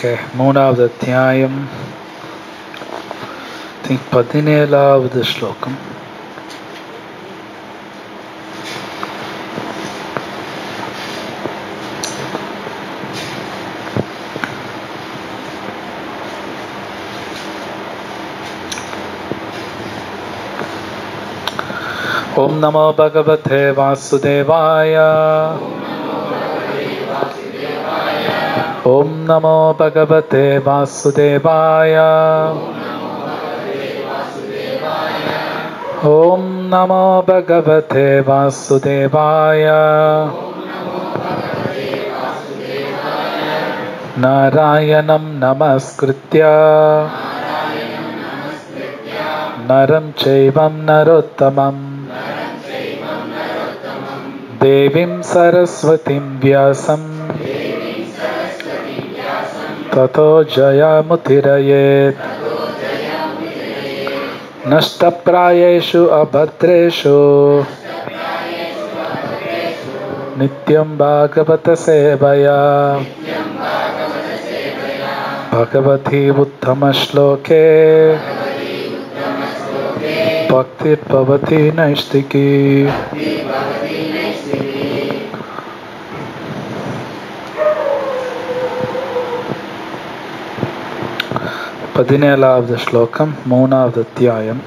Okay, மூணாவது அத்தியாயம், think 17வது ஸ்லோகம். ஓம் நமோ பகவதே வாசுதேவாய. ஓம் நமோ பகவதே வாசுதேவாய. ஓம் நமோ பகவதே வாசுதேவாய. நாராயணம் நமஸ்கிருத்ய நரம் சைவம் நரோத்தமம் தேவீம் சரஸ்வதிம் வியாசம் ததோ ஜயமுதிரயேத். நஷ்டப்ராயேஷு அபத்ரேஷு நித்யம் பாகவத சேவயா பகவதி உத்தம ஸ்லோகே பக்திர் பவதி நைஷ்திகி. பதினேழாவது ஸ்லோகம், மூணாவது அத்தியாயம்.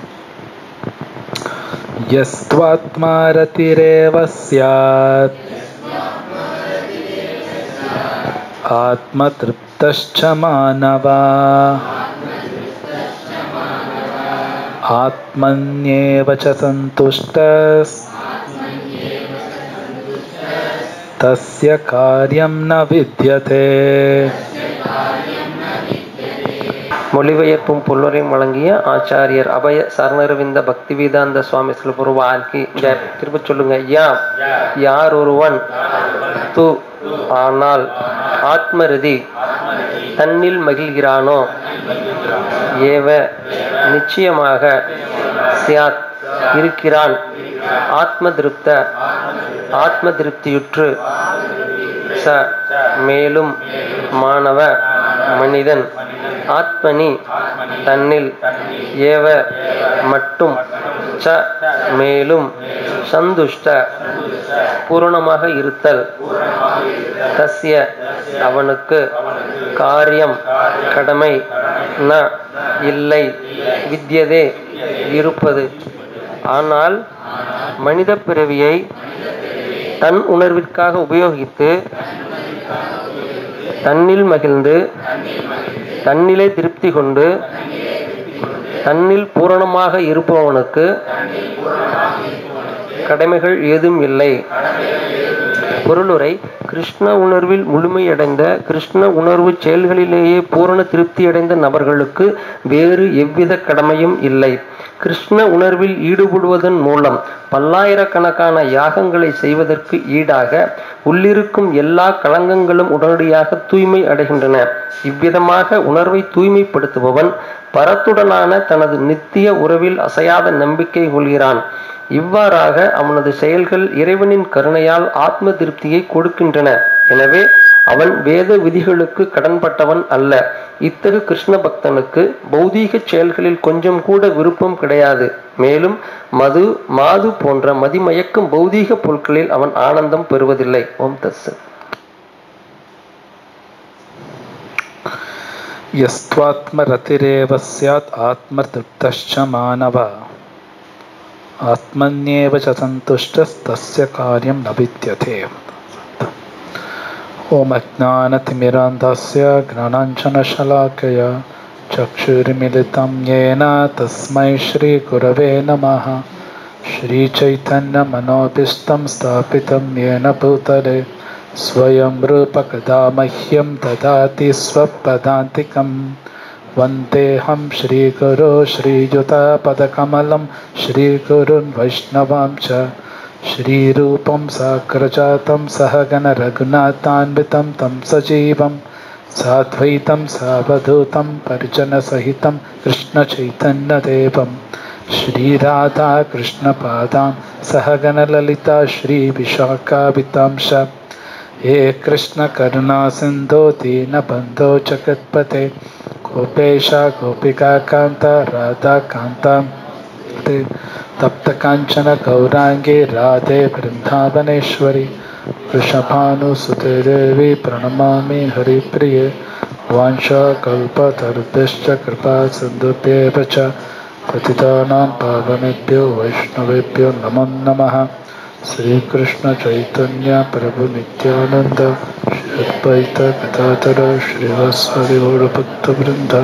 யஸ்த்வாத்மா ரதிரேவ ஸ்யாத் ஆத்ம திருப்தஸ்ச மானவா ஆத்மன்யேவ ச சந்துஷ்டஸ் தஸ்ய காரியம் ந வித்யதே. மொழிபெயர்ப்பும் பொருளையும் வழங்கிய ஆச்சாரியர் அபய சரணரவிந்த பக்தி வேதாந்த சுவாமி சிலபுருவாக்கி திரும்ப சொல்லுங்க. யார் ஒருவன் து ஆனால் ஆத்மரதி தன்னில் மகிழ்கிறானோ, ஏவ நிச்சயமாக சியாத் இருக்கிறான், ஆத்ம திருப்த ஆத்ம திருப்தியுற்று ச மேலும் மாணவ மனிதன் ஆத்மனி தன்னில் ஏவ மட்டும் ச மேலும் சந்துஷ்ட பூரணமாக இருத்தல் தஸ்ய அவனுக்கு காரியம் கடமை ந இல்லை வித்யதே இருப்பது. ஆனால் மனித பிறவியை தன் உணர்விற்காக உபயோகித்து தன்னில் மகிழ்ந்து தன்னிலே திருப்தி கொண்டு தன்னில் பூரணமாக இருப்பவனுக்கு கடமைகள் ஏதும் இல்லை. பொருளுரை: கிருஷ்ண உணர்வில் முழுமையடைந்த, கிருஷ்ண உணர்வு செயல்களிலேயே பூரண திருப்தியடைந்த நபர்களுக்கு வேறு எவ்வித கடமையும் இல்லை. கிருஷ்ண உணர்வில் ஈடுபடுவதன் மூலம் பல்லாயிரக்கணக்கான யாகங்களை செய்வதற்கு ஈடாக உள்ளிருக்கும் எல்லா களங்கங்களும் உடனடியாக தூய்மை அடைகின்றன. இவ்விதமாக உணர்வை தூய்மைப்படுத்துபவன் பரத்துடனான தனது நித்திய உறவில் அசையாத நம்பிக்கை கொள்கிறான். இவ்வாறாக அவனது செயல்கள் இறைவனின் கருணையால் ஆத்ம திருப்தியை கொடுக்கின்றன. எனவே அவன் வேத விதிகளுக்கு கடன்பட்டவன் அல்ல. இத்தகு கிருஷ்ண பக்தனுக்கு பௌதீக செயல்களில் கொஞ்சம் கூட விருப்பம் கிடையாது. மேலும் மது, மாது போன்ற மதிமயக்கும் பௌதீக பொருட்களில் அவன் ஆனந்தம் பெறுவதில்லை. ஓம் தத்சத். யஸ்த்வாத்ம ரதிரேவ ஸ்யாத் ஆத்ம திருப்தஸ்ச மானவா ஆத்மன்யேவ ச சந்துஷ்டஸ் தஸ்ய காரியம் ந வித்யதே. ஓம் அஜ்ஞானதிமிராந்தஸ்ய ஞானாஞ்சனசலாக்கய சக்ஷுர்மிலிதம் யேன தஸ்மை ஸ்ரீ குரவே நமः. ஸ்ரீ சைத்தன்ய மனோபீஷ்டம் ஸ்தாபிதம் யேன பூதலே ஸ்வயம் ரூப கதா மஹ்யம் ததாதி ஸ்வபதாந்திகம். வந்தேஹம் ஸ்ரீ குரு ஸ்ரீயுதபதகமலம் ஸ்ரீ குருன் வைஷ்ணவாம் ச ஸ்ரீரூபம் சாக்ரஜாதம் சஹகன ரகுநாதான்விதம் தம் சஜீவம் சாத்வைதம் சாவதூதம் பரிஜனசகிதம் கிருஷ்ண சைத்தன்ய தேவம் ஸ்ரீராதா கிருஷ்ணபாதாம் சஹகன லலிதா ஸ்ரீ விஷாகாபிதாம் ச हे कृष्ण करुणा सिंधु दीनबंधो जगत्पते गोपेश गोपिका कांत राधा कांता तप्त कांचन गौरांगी राधे वृंदावनेश्वरी वृषभानुसुते देवी प्रणमामि हरिप्रिये वाञ्छाकल्पतरुभ्यश्च कृपा सिन्धुभ्येव च पतितानां पावनेभ्यो वैष्णवेभ्यो नमो नमः। श्रीकृष्ण चैतन्य प्रभु नित्यानंद श्री अद्वैत गदाधर श्रीवासादि गौरभक्तवृंद।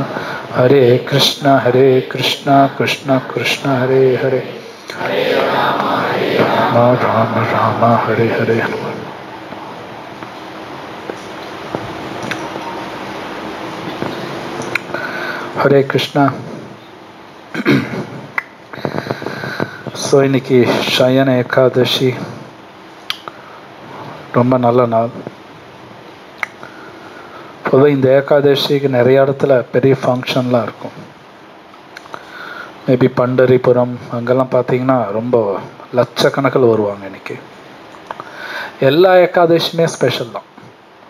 हरे कृष्ण कृष्ण कृष्ण हरे हरे, राम राम हरे हरे। ஹரே கிருஷ்ணா. ஸோ இன்னைக்கு சயன ஏகாதசி, ரொம்ப நல்ல நாள். பொதுவாக இந்த ஏகாதசிக்கு நிறைய இடத்துல பெரிய ஃபங்க்ஷன்லாம் இருக்கும். மேபி பண்டரிபுரம் அங்கெல்லாம் பார்த்தீங்கன்னா ரொம்ப லட்சக்கணக்கில் வருவாங்க. இன்னைக்கு எல்லா ஏகாதசியுமே ஸ்பெஷல் தான்.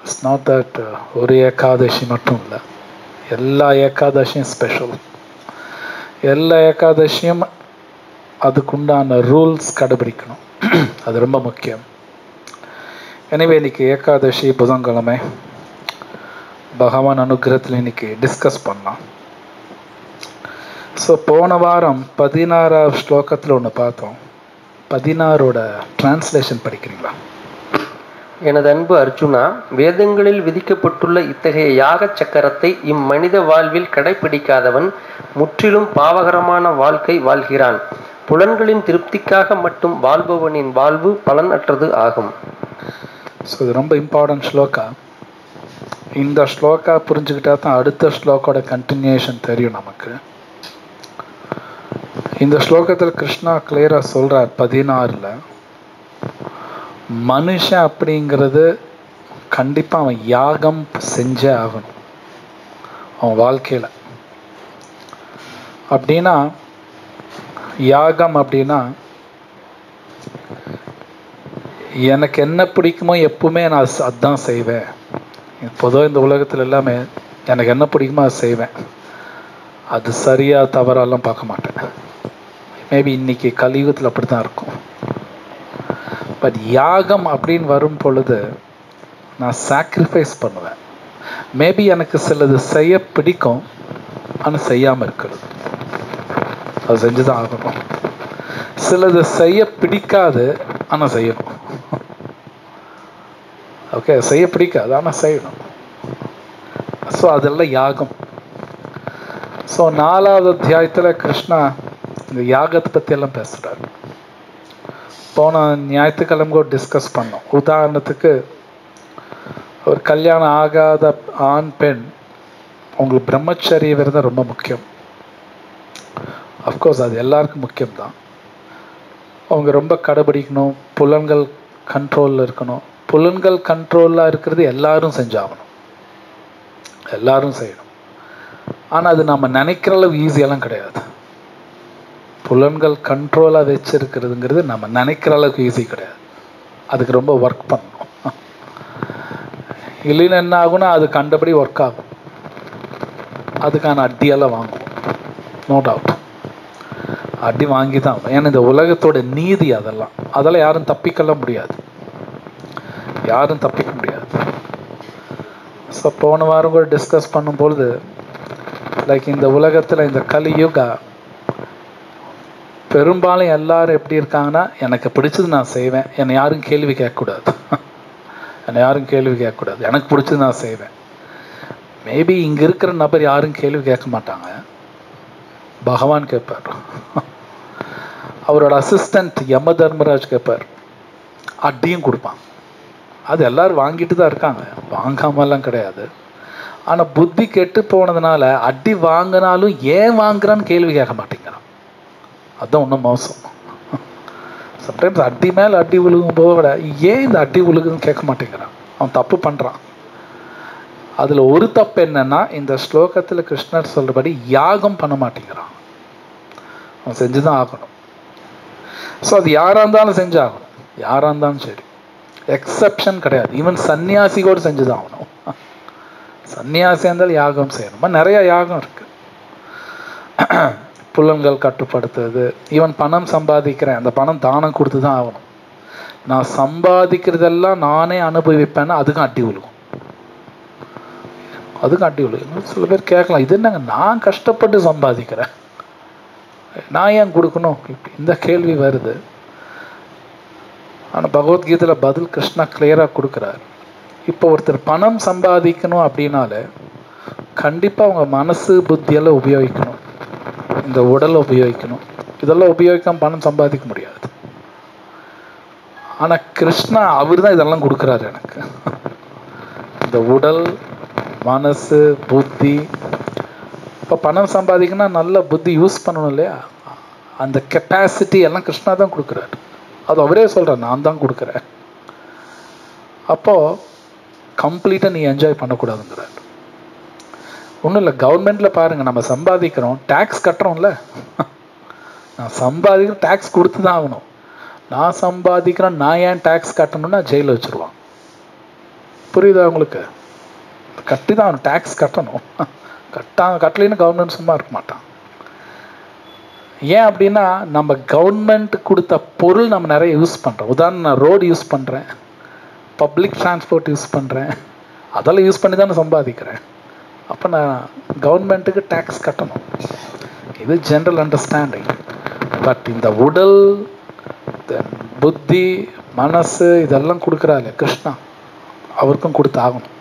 இட்ஸ் நாட் தட் ஒரு ஏகாதசி மட்டும் இல்லை, எல்லா ஏகாதசியும் ஸ்பெஷல். எல்லா ஏகாதசியும் அதுக்குண்டான ரூல்ஸ் கடைபிடிக்கணும், அது ரொம்ப முக்கியம். எனவே இன்னைக்கு ஏகாதசி புதன்கிழமை, பகவான் அனுகிரகத்தில் இன்னைக்கு டிஸ்கஸ் பண்ணலாம். ஸோ போன வாரம் 16வது ஸ்லோகத்தில் ஒன்று பார்த்தோம். 16ஓட டிரான்ஸ்லேஷன் படிக்கிறீங்களா? எனது அன்பு அர்ஜுனா, வேதங்களில் விதிக்கப்பட்டுள்ள இத்தகைய யாக சக்கரத்தை இம்மனித வாழ்வில் கடைபிடிக்காதவன் முற்றிலும் பாவகரமான வாழ்க்கை வாழ்கிறான். புலன்களின் திருப்திக்காக மட்டும் வாழ்பவனின் வாழ்வு பலனற்றது ஆகும். ஸோ இது ரொம்ப இம்பார்ட்டன்ட் ஸ்லோகா. இந்த ஸ்லோகா புரிஞ்சுக்கிட்டா தான் அடுத்த ஸ்லோகோட கண்டினியூஷன் தெரியும் நமக்கு. இந்த ஸ்லோகத்தில் கிருஷ்ணா கிளியராக சொல்கிறார் 16ல், மனுஷன் அப்படிங்கிறது கண்டிப்பாக அவன் யாகம் செஞ்சே ஆகணும் அவன் வாழ்க்கையில். அப்படின்னா யாகம் அப்படின்னா எனக்கு என்ன பிடிக்குமோ எப்பவுமே நான் அதுதான் செய்வேன். பொதுவாக இந்த உலகத்தில் எல்லாமே எனக்கு என்ன பிடிக்குமோ அதை செய்வேன். அது சரியாக தவறாலாம் பார்க்க மாட்டேன். மேபி இன்னைக்கு கலியுகத்தில் அப்படி தான் இருக்கும். பட் யாகம் அப்படின்னு வரும் பொழுது நான் சாக்ரிஃபைஸ் பண்ணுவேன். மேபி எனக்கு சிலது செய்ய பிடிக்கும், ஆனால் செய்யாமல் இருக்கிறது, அது செஞ்சு தான் ஆகணும். சிலது செய்ய பிடிக்காது, ஆனால் செய்யணும். ஓகே, செய்ய பிடிக்காது ஆனால் செய்யணும். ஸோ அதெல்லாம் யாகம். ஸோ 4வது அத்தியாயத்தில் கிருஷ்ணா இந்த யாகத்தை பற்றி எல்லாம் பேசுகிறார். போன ஞாயிற்றுக்கிழமை கூட டிஸ்கஸ் பண்ணோம். உதாரணத்துக்கு ஒரு கல்யாணம் ஆகாத ஆண் பெண், உங்களுக்கு பிரம்மச்சரிய விரதம் ரொம்ப முக்கியம். அஃப்கோர்ஸ் அது எல்லாருக்கும் முக்கியம்தான். அவங்க ரொம்ப கடைபிடிக்கணும். புலன்கள் கண்ட்ரோலில் இருக்கணும். புலன்கள் கண்ட்ரோலாக இருக்கிறது எல்லாரும் செஞ்சாகணும், எல்லாரும் செய்யணும். ஆனால் அது நம்ம நினைக்கிற அளவு ஈஸியெல்லாம் கிடையாது. புலன்கள் கண்ட்ரோலாக வச்சிருக்கிறதுங்கிறது நம்ம நினைக்கிற அளவுக்கு ஈஸி கிடையாது. அதுக்கு ரொம்ப ஒர்க் பண்ணணும். இல்லைன்னு என்ன ஆகும்னா அது கண்டபடி ஒர்க் ஆகும். அதுக்கான அடியெல்லாம் வாங்குவோம், நோ டவுட். அடி வாங்கி தான். ஏன்னா இந்த உலகத்தோட நீதி அதெல்லாம் யாரும் தப்பிக்கலாம் முடியாது, யாரும் தப்பிக்க முடியாது. ஸோ போன வாரம் கூட டிஸ்கஸ் பண்ணும்பொழுது லைக் இந்த உலகத்தில் இந்த கலியுகா பெரும்பாலும் எல்லாரும் எப்படி இருக்காங்கன்னா, எனக்கு பிடிச்சது நான் செய்வேன், என்னை யாரும் கேள்வி கேட்கக்கூடாது, என்னை யாரும் கேள்வி கேட்கக்கூடாது, எனக்கு பிடிச்சது நான் செய்வேன். மேபி இங்கே இருக்கிற நபர் யாரும் கேள்வி கேட்க மாட்டாங்க, பகவான் கேட்பார். அவரோட அசிஸ்டன்ட் யம தர்மராஜ் கேட்பார், அடியும் கொடுப்பான். அது எல்லாரும் வாங்கிட்டு தான் இருக்காங்க, வாங்காமலாம் கிடையாது. ஆனால் புத்தி கெட்டு போனதுனால அடி வாங்கினாலும் ஏன் வாங்குறான்னு கேள்வி கேட்க மாட்டேங்கிறான். அதுதான் ஒன்றும் மோசம். சம்டைம்ஸ் அடி மேலே அடி விழுகும் போது விட ஏன் இந்த அடி விழுகுன்னு கேட்க மாட்டேங்கிறான். அவன் தப்பு பண்ணுறான். அதில் ஒரு தப்பு என்னன்னா, இந்த ஸ்லோகத்தில் கிருஷ்ணர் சொல்கிறபடி யாகம் பண்ண மாட்டேங்கிறான். அவன் செஞ்சு தான் ஆகணும். ஸோ அது யாராக இருந்தாலும் செஞ்சாகணும், யாராக இருந்தாலும் சரி. எக்ஸப்ஷன் கிடையாது. ஈவன் சன்னியாசி கூட செஞ்சுதான் ஆகணும். சன்னியாசி இருந்தாலும் யாகம் செய்யணுமா? நிறைய யாகம் இருக்கு. புலன்கள் கட்டுப்படுத்துறது, ஈவன் பணம் சம்பாதிக்கிறேன், அந்த பணம் தானம் கொடுத்து தான் ஆகணும். நான் சம்பாதிக்கிறதெல்லாம் நானே அனுபவிப்பேன்னா அதுக்கும் அடி விழுகும். அதுக்கும் அடி விழுகும். சில பேர் கேட்கலாம், இது என்னங்க நான் கஷ்டப்பட்டு சம்பாதிக்கிறேன், நான் ஏன் கொடுக்கணும்? இந்த கேள்வி வருது. ஆனால் பகவத்கீதையில் பதில் கிருஷ்ணா கிளியராக கொடுக்குறாரு. இப்போ ஒருத்தர் பணம் சம்பாதிக்கணும் அப்படின்னாலே கண்டிப்பாக அவங்க மனசு புத்தியெல்லாம் உபயோகிக்கணும், இந்த உடலை உபயோகிக்கணும். இதெல்லாம் உபயோகிக்காம பணம் சம்பாதிக்க முடியாது. ஆனால் கிருஷ்ணா அவர் தான் இதெல்லாம் கொடுக்குறாரு எனக்கு. இந்த உடல், மனசு, புத்தி. இப்போ பணம் சம்பாதிக்கணும்னா நல்ல புத்தி யூஸ் பண்ணணும் இல்லையா? அந்த கெப்பாசிட்டி எல்லாம் கிருஷ்ணா தான் கொடுக்குறாரு. அது அவரே சொல்கிறார், நான் தான் கொடுக்குறேன். அப்போது கம்ப்ளீட்டாக நீ என்ஜாய் பண்ணக்கூடாதுங்கிறார். ஒன்றும் இல்லை, கவர்மெண்ட்டில் பாருங்கள், நம்ம சம்பாதிக்கிறோம், டேக்ஸ் கட்டுறோம்ல. நான் சம்பாதிக்கிறேன், டேக்ஸ் கொடுத்து தான் ஆகணும். நான் சம்பாதிக்கிறேன், நான் ஏன் டேக்ஸ் கட்டணும்னா ஜெயிலில் வச்சுருவான். புரியுதா உங்களுக்கு? கட்டி தான் ஆகணும், டேக்ஸ் கட்டணும். கட்டலைன்னு கவர்மெண்ட் சும்மா இருக்க மாட்டான். ஏன் அப்படின்னா நம்ம கவர்மெண்ட் கொடுத்த பொருள் நம்ம நிறைய யூஸ் பண்ணுறோம். உதாரணம், நான் ரோடு யூஸ் பண்ணுறேன், பப்ளிக் டிரான்ஸ்போர்ட் யூஸ் பண்ணுறேன், அதெல்லாம் யூஸ் பண்ணி தான் நான் சம்பாதிக்கிறேன். அப்போ நான் கவர்மெண்ட்டுக்கு டேக்ஸ் கட்டணும். இது ஜென்ரல் அண்டர்ஸ்டாண்டிங். பட் இந்த உடல், புத்தி, மனசு இதெல்லாம் கொடுக்குறாரு கிருஷ்ணா, அவருக்கும் கொடுத்து ஆகணும்.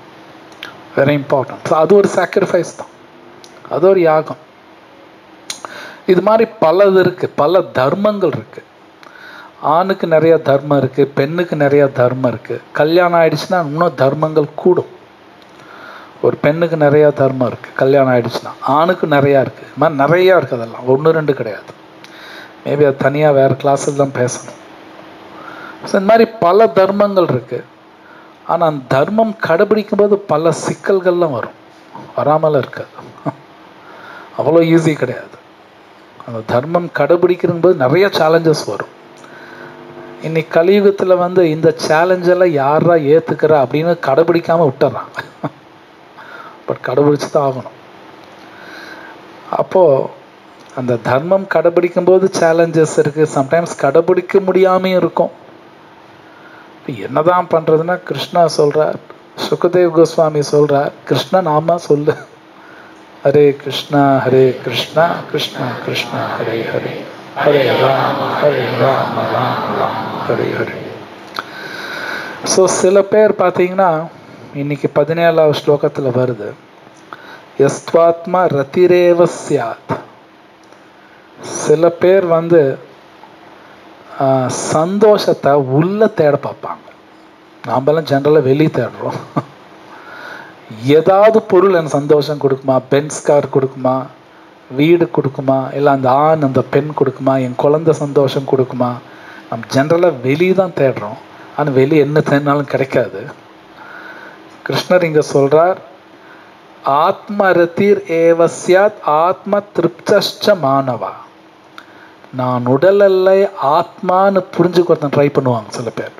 Very important. ஸோ அது ஒரு சாக்ரிஃபைஸ் தான், அது ஒரு யாகம். இது மாதிரி பலது இருக்குது, பல தர்மங்கள் இருக்குது. ஆணுக்கு நிறைய தர்மம் இருக்குது, பெண்ணுக்கு நிறைய தர்மம் இருக்குது. கல்யாணம் ஆயிடுச்சுன்னா இன்னும் தர்மங்கள் கூடும். ஒரு பெண்ணுக்கு நிறையா தர்மம் இருக்குது, கல்யாணம் ஆகிடுச்சுன்னா. ஆணுக்கு நிறையா இருக்குது. இது மாதிரி நிறையா இருக்குது. அதெல்லாம் ஒன்று ரெண்டு கிடையாது. மேபி அது தனியாக வேறு கிளாஸில் தான் பேசணும். ஸோ இந்த மாதிரி பல தர்மங்கள் இருக்குது. ஆனால் அந்த தர்மம் கடைபிடிக்கும் போது பல சிக்கல்கள்லாம் வரும், வராமல் இருக்காது. அவ்வளோ ஈஸி கிடையாது. அந்த தர்மம் கடைபிடிக்கிறம்போது நிறைய சேலஞ்சஸ் வரும். இன்னைக்கு கலியுகத்தில் இந்த சேலஞ்செல்லாம் யாரா ஏற்றுக்கிறா அப்படின்னு கடைபிடிக்காமல் விட்டுறான். பட் கடைபிடிச்சு தான் ஆகணும். அப்போது அந்த தர்மம் கடைபிடிக்கும் போது சேலஞ்சஸ் இருக்குது. சம்டைம்ஸ் கடைபிடிக்க முடியாமையும் இருக்கும். இப்போ என்னதான் பண்ணுறதுன்னா கிருஷ்ணா சொல்கிறார், சுகதேவ் கோஸ்வாமி சொல்கிறார், கிருஷ்ணா நாம சொல்லு, ஹரே கிருஷ்ணா கிருஷ்ணா கிருஷ்ணா ஹரே ஹரே, ஹரே ராம ராம ராம் ஹரே ஹரே. ஸோ சில பேர் பார்த்தீங்கன்னா இன்னைக்கு 17வது ஸ்லோகத்தில் வருது, யஸ்வாத்மா ரதிரேவ ஸ்யாத். சில பேர் சந்தோஷத்தை உள்ள தேட பார்ப்பாங்க. நாமெல்லாம் ஜென்ரலாக வெளியே தேடுறோம். ஏதாவது பொருள் எனக்கு சந்தோஷம் கொடுக்குமா, பென்ஸ் கார் கொடுக்குமா, வீடு கொடுக்குமா, இல்லை அந்த ஆண் அந்த பெண் கொடுக்குமா, என் குழந்தை சந்தோஷம் கொடுக்குமா. நம்ம ஜென்ரலாக வெளியே தான் தேடுறோம். ஆனால் வெளியே என்ன தேடினாலும் கிடைக்காது. கிருஷ்ணர் இங்கே சொல்கிறார், ஆத்ம ரதிர் ஏவஸ்யாத் ஆத்ம திருப்தஷ்ட மானவா. நான் உடல் அல்ல ஆத்மான்னு புரிஞ்சுக்க ட்ரை பண்ணுவாங்க சில பேர்.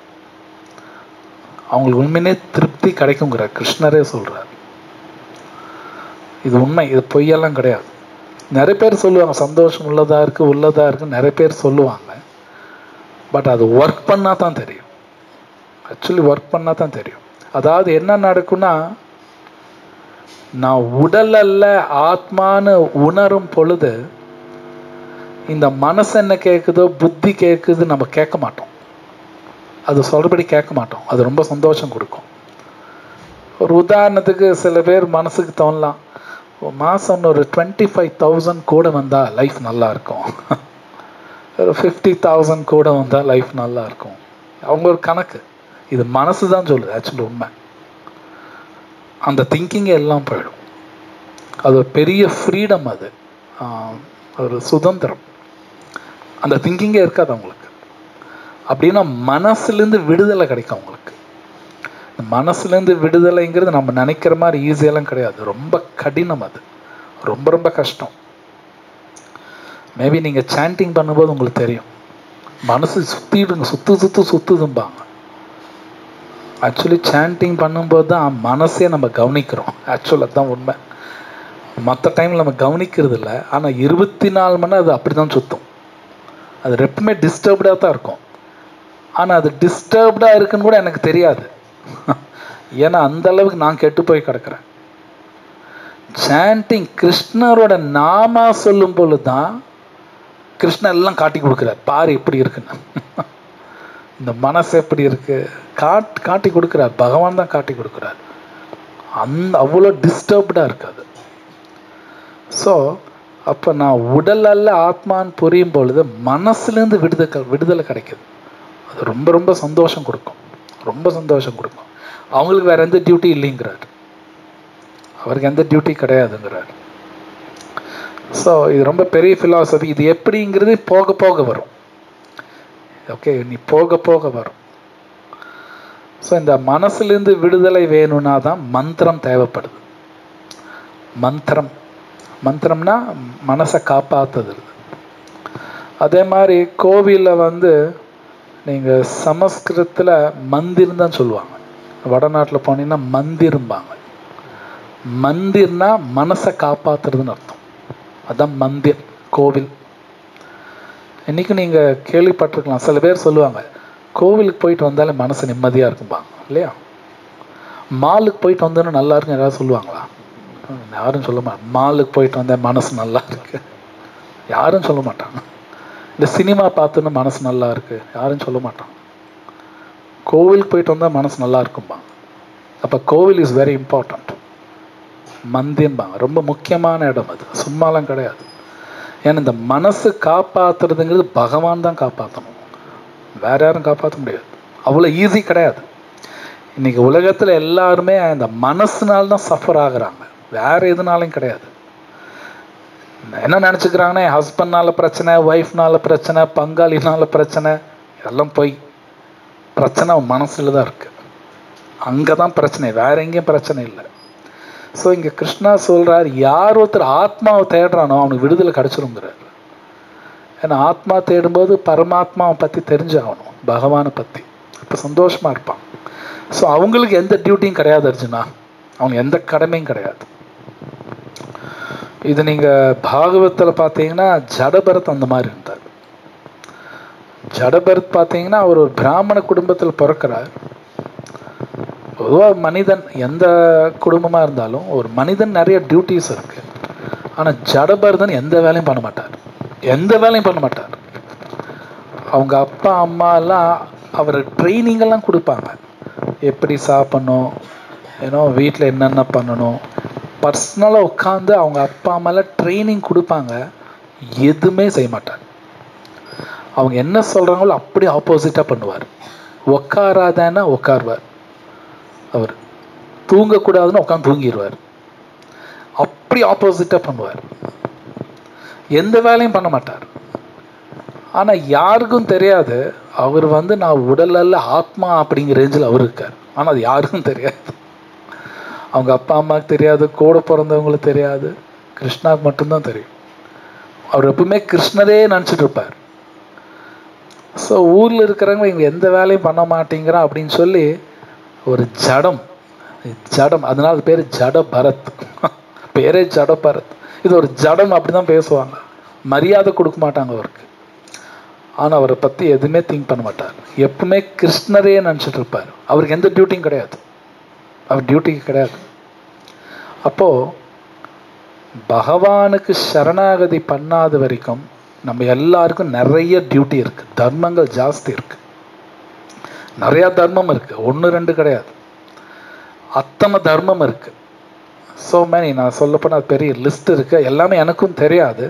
அவங்களுக்கு உண்மையிலே திருப்தி கிடைக்குங்கிறார் கிருஷ்ணரே சொல்கிறார். இது உண்மை, இது பொய்யெல்லாம் கிடையாது. நிறைய பேர் சொல்லுவாங்க சந்தோஷம் உள்ளதாக இருக்குது நிறைய பேர் சொல்லுவாங்க. பட் அது ஒர்க் பண்ணால் தான் தெரியும். ஆக்சுவலி ஒர்க் பண்ணால் தான் தெரியும். அதாவது என்ன நடக்கும்னா, நான் உடல் அல்ல ஆத்மான்னு உணரும் பொழுது இந்த மனசு என்ன கேட்குதோ, புத்தி கேட்குது, நம்ம கேட்க மாட்டோம். அது சொல்கிறபடி கேட்க மாட்டோம். அது ரொம்ப சந்தோஷம் கொடுக்கும். ஒரு உதாரணத்துக்கு சில பேர் மனசுக்கு தோணலாம், மாதம் ஒரு 25,000 கூட வந்தால் லைஃப் நல்லா இருக்கும், ஒரு 50,000 கூட வந்தால் லைஃப் நல்லா இருக்கும். அவங்க ஒரு கணக்கு. இது மனசு தான் சொல்லுது. ஆக்சுவலி உண்மை அந்த திங்கிங்கே எல்லாம் போயிடும். அது ஒரு பெரிய ஃப்ரீடம், அது ஒரு சுதந்திரம். அந்த திங்கிங்கே இருக்காது அவங்களுக்கு. அப்படின்னா மனசுலேருந்து விடுதலை கிடைக்கும் அவங்களுக்கு. மனசுலேருந்து விடுதலைங்கிறது நம்ம நினைக்கிற மாதிரி ஈஸியெல்லாம் கிடையாது. ரொம்ப கடினம். அது ரொம்ப ரொம்ப கஷ்டம். மேபி நீங்கள் சாண்டிங் பண்ணும்போது உங்களுக்கு தெரியும், மனசு சுற்றிடுங்க, சுற்றுதும்பாங்க. ஆக்சுவலி சாண்டிங் பண்ணும்போது தான் மனசே நம்ம கவனிக்கிறோம். ஆக்சுவலாக தான் உண்மை. மற்ற டைமில் நம்ம கவனிக்கிறது இல்லை. ஆனால் 24 மணி நேரம் அது அப்படி தான் சுற்றும். அது எப்பவுமே டிஸ்டர்ப்டாக தான் இருக்கும். ஆனால் அது டிஸ்டர்ப்டாக இருக்குன்னு கூட எனக்கு தெரியாது. ஏன்னா அந்த அளவுக்கு நான் கெட்டு போய் கிடக்கிறேன். சாண்டிங் கிருஷ்ணரோட நாமா சொல்லும் பொழுது தான் கிருஷ்ணர் எல்லாம் காட்டி கொடுக்குறார். பாரு எப்படி இருக்குன்னு, இந்த மனசு எப்படி இருக்கு காட்டி கொடுக்குறார். பகவான் தான் காட்டி கொடுக்குறார். அவ்வளோ டிஸ்டர்ப்டாக இருக்காது. ஸோ அப்போ நான் உடல் அல்ல ஆத்மான்னு புரியும் பொழுது மனசுலேருந்து விடுதலை கிடைக்குது. அது ரொம்ப ரொம்ப சந்தோஷம் கொடுக்கும். ரொம்ப சந்தோஷம் கொடுக்கும். அவங்களுக்கு வேற எந்த டியூட்டி இல்லைங்கிறார். அவருக்கு எந்த டியூட்டி கிடையாதுங்கிறார். ஸோ இது ரொம்ப பெரிய ஃபிலாசபி. இது எப்படிங்கிறது போக போக வரும். ஓகே, நீ போக போக வரும். ஸோ இந்த மனசுலேருந்து விடுதலை வேணும்னா தான் மந்திரம் தேவைப்படுது. மந்திரம்னா மனசை காப்பாற்றுது. அதே மாதிரி கோவிலில் நீங்கள் சமஸ்கிருதத்தில் மந்திரம் தான் சொல்லுவாங்க. வடநாட்டில் போனீங்கன்னா மந்திரும்பாங்க. மந்திர்னா மனசை காப்பாற்றுறதுன்னு அர்த்தம். அதுதான் மந்திர், கோவில். இன்னைக்கு நீங்கள் கேள்விப்பட்டிருக்கலாம், சில பேர் சொல்லுவாங்க கோவிலுக்கு போயிட்டு வந்தாலே மனசு நிம்மதியாக இருக்கும்பாங்க இல்லையா. மாலுக்கு போயிட்டு வந்தோன்னு நல்லா இருக்குன்னு யாராவது சொல்லுவாங்களா? யாரும் சொல்ல மாட்டாங்க. மாலுக்கு போயிட்டு வந்தால் மனசு நல்லா இருக்கு யாரும் சொல்ல மாட்டாங்க. இந்த சினிமா பார்த்துன்னு மனசு நல்லா இருக்கு யாரும் சொல்ல மாட்டாங்க. கோவிலுக்கு போயிட்டு வந்தால் மனசு நல்லா இருக்கும்பாங்க. அப்போ கோவில் இஸ் வெரி இம்பார்ட்டண்ட். மந்தியம்பாங்க, ரொம்ப முக்கியமான இடம். அது சும்மாலாம் கிடையாது. ஏன்னா இந்த மனசு காப்பாற்றுறதுங்கிறது பகவான் தான் காப்பாற்றணும், வேற யாரும் காப்பாற்ற முடியாது. அவ்வளோ ஈஸி கிடையாது. இன்னைக்கு உலகத்தில் எல்லாருமே அந்த மனசுனால்தான் சஃபர் ஆகுறாங்க, வேற எதுனாலும் கிடையாது. என்ன நினச்சிக்கிறாங்கன்னா ஹஸ்பண்ட்னால பிரச்சனை, ஒய்ஃப்னால பிரச்சனை, பங்காளினால பிரச்சனை, இதெல்லாம் போய் பிரச்சனை அவன் மனசுல தான் இருக்கு. அங்கே தான் பிரச்சனை, வேற எங்கேயும் பிரச்சனை இல்லை. ஸோ இங்கே கிருஷ்ணா சொல்றார், யார் ஒருத்தர் ஆத்மாவை தேடுறானோ அவனுக்கு விடுதலை கிடைச்சிருங்கிறார். ஏன்னா ஆத்மா தேடும்போது பரமாத்மாவை பற்றி தெரிஞ்சாகணும், பகவானை பற்றி. இப்போ சந்தோஷமா இருப்பான். ஸோ அவங்களுக்கு எந்த டியூட்டியும் கிடையாது அர்ஜுனா, அவங்களுக்கு எந்த கடமையும் கிடையாது. இது நீங்கள் பாகவத்தில் பார்த்தீங்கன்னா ஜடபரத் அந்த மாதிரி இருந்தார். ஜடபரத் பார்த்தீங்கன்னா அவர் ஒரு பிராமண குடும்பத்தில் பிறக்கிறார். பொதுவாக மனிதன் எந்த குடும்பமாக இருந்தாலும் ஒரு மனிதன் நிறைய டியூட்டிஸ் இருக்கு. ஆனால் ஜடபரதன் எந்த வேலையும் பண்ண மாட்டார், எந்த வேலையும் பண்ண மாட்டார். அவங்க அப்பா அம்மா எல்லாம் அவர் ட்ரைனிங்கெல்லாம் கொடுப்பாங்க, எப்படி சாப்பிடணும், ஏன்னோ வீட்டில் என்னென்ன பண்ணணும். பர்சனலாக உட்காந்து அவங்க அப்பா அம்மாலாம் ட்ரைனிங் கொடுப்பாங்க. எதுவுமே செய்ய மாட்டார். அவங்க என்ன சொல்கிறாங்களோ அப்படி ஆப்போசிட்டாக பண்ணுவார். உட்காராதான்னா உட்காருவார், அவர் தூங்கக்கூடாதுன்னு உட்காந்து தூங்கிடுவார். அப்படி ஆப்போசிட்டாக பண்ணுவார். எந்த வேலையும் பண்ண மாட்டார். ஆனால் யாருக்கும் தெரியாது அவர் நான் உடல் அல்ல ஆத்மா அப்படிங்கிற ரேஞ்சில் அவர் இருக்கார். ஆனால் அது யாருக்கும் தெரியாது. அவங்க அப்பா அம்மாவுக்கு தெரியாது, கூட பிறந்தவங்களுக்கு தெரியாது, கிருஷ்ணாவுக்கு மட்டும்தான் தெரியும். அவர் எப்பவுமே கிருஷ்ணரே நினச்சிட்டு இருப்பார். ஸோ ஊரில் இருக்கிறவங்க இவங்க எந்த வேலையும் பண்ண மாட்டேங்கிறான் அப்படின்னு சொல்லி ஒரு ஜடம், அதனால அது பேர் ஜட பரத், பேரே ஜட பரத். இது ஒரு ஜடம், அப்படிதான் பேசுவாங்க, மரியாதை கொடுக்க மாட்டாங்க அவருக்கு. ஆனால் அவரை பற்றி எதுவுமே திங்க் பண்ண மாட்டார். எப்பவுமே கிருஷ்ணரே நினச்சிட்டு இருப்பார். அவருக்கு எந்த டியூட்டியும் கிடையாது, அவர் டியூட்டிக்கு கிடையாது. அப்போ பகவானுக்கு சரணாகதி பண்ணாத வரைக்கும் நம்ம எல்லாருக்கும் நிறைய டியூட்டி இருக்கு, தர்மங்கள் ஜாஸ்தி இருக்கு, நிறைய தர்மம் இருக்கு, 1 2 கிடையாது, அத்தனை தர்மம் இருக்கு. ஸோ மேனி, நான் சொல்லப்போனால் அது பெரிய லிஸ்ட் இருக்கு, எல்லாமே எனக்கும் தெரியாது.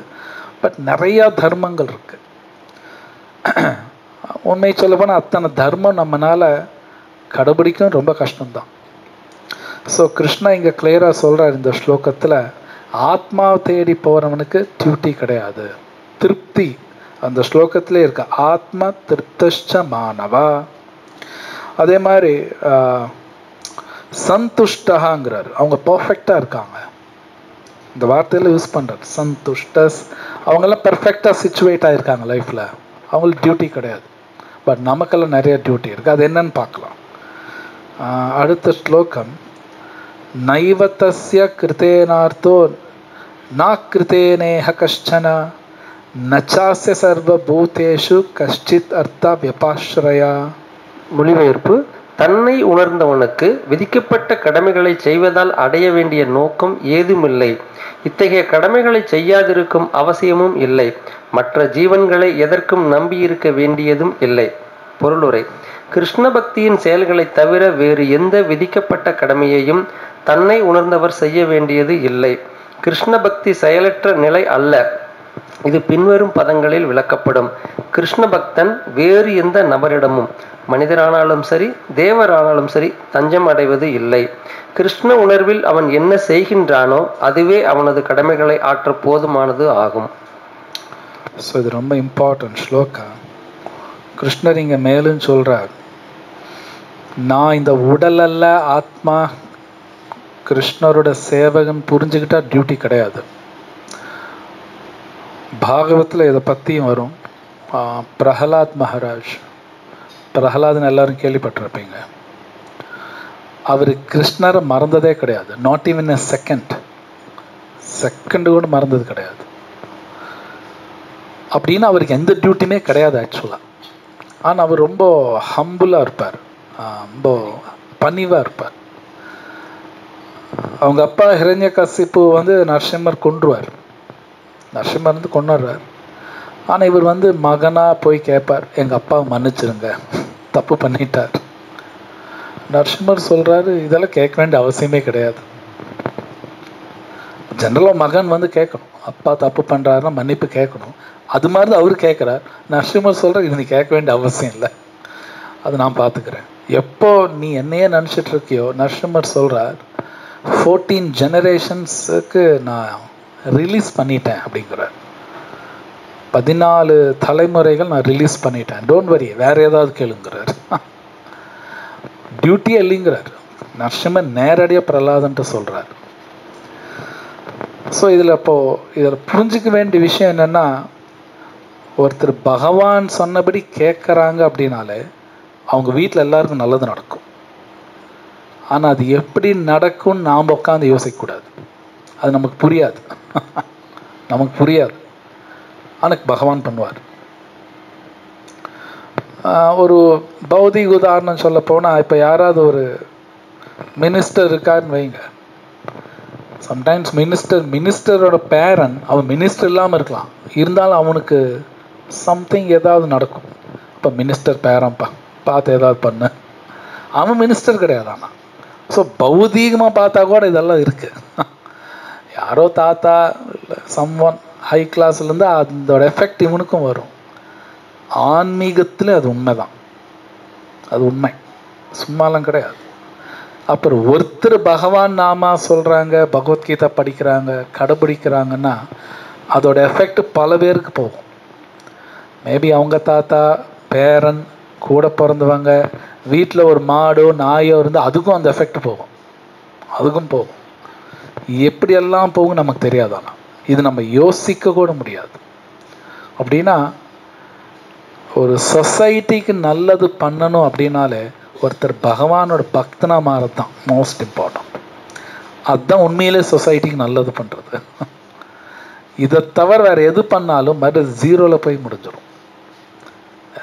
பட் நிறைய தர்மங்கள் இருக்கு. உண்மை சொல்ல போனால் அத்தனை தர்மம் நம்மளால கடைபிடிக்கும் ரொம்ப கஷ்டம்தான். ஸோ கிருஷ்ணா இங்கே கிளியராக சொல்கிறார் இந்த ஸ்லோகத்தில், ஆத்மாவை தேடி போகிறவனுக்கு டியூட்டி கிடையாது, திருப்தி அந்த ஸ்லோகத்திலே இருக்கு. ஆத்மா திருப்தஷ்ட மானவா. அதே மாதிரி சந்துஷ்டகாங்கிறார், அவங்க பர்ஃபெக்டாக இருக்காங்க. இந்த வார்த்தையில் யூஸ் பண்ணுறார் சந்துஷ்டஸ். அவங்கெல்லாம் பெர்ஃபெக்டாக சிச்சுவேட் ஆகிருக்காங்க லைஃப்பில், அவங்களுக்கு டியூட்டி கிடையாது. பட் நமக்கெல்லாம் நிறைய டியூட்டி இருக்குது. அது என்னன்னு பார்க்கலாம். அடுத்த ஸ்லோகம், நைவதஸ்ய கிருதேனார்த்தோ ந கிருதேனேஹ கஷ்டன நச்சாஸ்ய சர்வபூதேஷு கஷ்டித் அர்த்த வியபாஸ்ரயா. மொழிபெயர்ப்பு: தன்னை உணர்ந்தவனுக்கு விதிக்கப்பட்ட கடமைகளை செய்வதால் அடைய வேண்டிய நோக்கம் ஏதுமில்லை. இத்தகைய கடமைகளை செய்யாதிருக்கும் அவசியமும் இல்லை. மற்ற ஜீவன்களை எதற்கும் நம்பியிருக்க வேண்டியதும் இல்லை. பொருளுரை: கிருஷ்ண பக்தியின் செயல்களை தவிர வேறு எந்த விதிக்கப்பட்ட கடமையையும் தன்னை உணர்ந்தவர் செய்ய வேண்டியது இல்லை. கிருஷ்ண பக்தி செயலற்ற நிலை அல்ல. இது பின்வரும் பதங்களில் விளக்கப்படும். கிருஷ்ண பக்தன் வேறு எந்த நபரிடமும், மனிதரானாலும் சரி தேவரானாலும் சரி, தஞ்சம் அடைவது இல்லை. கிருஷ்ண உணர்வில் அவன் என்ன செய்கின்றானோ அதுவே அவனது கடமைகளை ஆற்ற போதுமானது ஆகும். ஸோ இது ரொம்ப இம்பார்ட்டன்ட் ஸ்லோகா. கிருஷ்ணர் இங்கே மேலும் சொல்கிறார், நான் இந்த உடல் அல்ல ஆத்மா, கிருஷ்ணரோட சேவகன் புரிஞ்சுக்கிட்டா டியூட்டி கிடையாது. பாகவத்தில் இதை பற்றியும் வரும். பிரஹலாத் மகாராஜ், பிரஹலாத்னு எல்லாரும் கேள்விப்பட்டிருப்பீங்க. அவர் கிருஷ்ணரை மறந்ததே கிடையாது. நாட் ஈவன் எ செகண்ட் கூட மறந்தது கிடையாது. அப்படின்னு அவருக்கு எந்த டியூட்டியுமே கிடையாது ஆக்சுவலாக. ஆனால் அவர் ரொம்ப ஹம்புளாக இருப்பார், ரொம்ப பணிவாக இருப்பார். அவங்க அப்பா ஹிரண்யகசிப்பு நரசிம்மர் கொன்றுவார், நரசிம்மர் கொண்டுறார். ஆனால் இவர் மகனாக போய் கேட்பார், எங்கள் அப்பாவை மன்னிச்சிருங்க, தப்பு பண்ணிட்டார். நரசிம்மர் சொல்கிறாரு, இதெல்லாம் கேட்க வேண்டிய அவசியமே கிடையாது. ஜென்ரலாக மகன் கேட்கணும், அப்பா தப்பு பண்ணுறாருன்னா மன்னிப்பு கேட்கணும். அது மாதிரி தான் அவர் கேட்குறார். நரசிம்மர் சொல்கிறார், இது நீ கேட்க வேண்டிய அவசியம் இல்லை, அது நான் பார்த்துக்கிறேன். எப்போ நீ என்னையே நினச்சிட்டு இருக்கியோ, நரசிம்மர் சொல்கிறார், 14 ஜெனரேஷன்ஸுக்கு நான் ரிலீஸ் பண்ணிட்டேன் அப்படிங்கிறார். 14 தலைமுறைகள் நான் ரிலீஸ் பண்ணிட்டேன், டோன்ட் வரி, வேற ஏதாவது கேளுங்கிறார். டியூட்டியே இல்லைங்கிறார். நரசிம்மர் நேரடியாக பிரகலாதன்ட்டு சொல்கிறார். ஸோ இதில் புரிஞ்சிக்க வேண்டிய விஷயம் என்னென்னா, ஒருத்தர் பகவான் சொன்னபடி கேட்குறாங்க அப்படின்னாலே அவங்க வீட்டில் எல்லாருக்கும் நல்லது நடக்கும். ஆனால் அது எப்படி நடக்கும்னு நாம் உட்காந்து யோசிக்கக்கூடாது. அது நமக்கு புரியாது, நமக்கு புரியாது. ஆனால் பகவான் பண்ணுவார். ஒரு பௌதிக உதாரணம் சொல்ல போனால், இப்போ யாராவது ஒரு மினிஸ்டர் இருக்காருன்னு வைங்க. சம்டைம்ஸ் மினிஸ்டரோட பேரன் அவன் மினிஸ்டர் இல்லாமல் இருக்கலாம், இருந்தாலும் அவனுக்கு சம்திங் ஏதாவது நடக்கும். இப்போ மினிஸ்டர் பேரன்ப்பா பார்த்து ஏதாவது பண்ண, அவன் மினிஸ்டர் கிடையாது. ஆனால் ஸோ பௌதீகமாக பார்த்தா கூட இதெல்லாம் இருக்குது. யாரோ தாத்தா இல்லை சம்ஒன் ஹை கிளாஸ்லேருந்து அதோட எஃபெக்ட் இவனுக்கும் வரும். ஆன்மீகத்தில் அது உண்மை தான், அது உண்மை, சும்மாலாம் கிடையாது. அப்புறம் ஒருத்தர் பகவான் நாமா சொல்கிறாங்க, பகவத்கீதை படிக்கிறாங்க, கடைபிடிக்கிறாங்கன்னா அதோட எஃபெக்ட் பல பேருக்கு போகும். மேபி அவங்க தாத்தா, பேரன், கூட பிறந்தவங்க, வீட்டில் ஒரு மாடோ நாயோ இருந்தால் அதுக்கும் அந்த எஃபெக்ட் போகும், அதுக்கும் போகும். எப்படியெல்லாம் போகும் நமக்கு தெரியாது. ஆனால் இது நம்ம யோசிக்க கூட முடியாது. அப்படின்னா ஒரு சொசைட்டிக்கு நல்லது பண்ணணும் அப்படின்னாலே ஒருத்தர் பகவானோட பக்தனா மாறது தான் மோஸ்ட் இம்பார்ட்டன்ட். அதுதான் உண்மையிலே சொசைட்டிக்கு நல்லது பண்ணுறது. இதை தவிர வேறு எது பண்ணாலும் மறு ஜீரோவில் போய் முடிஞ்சிடும்.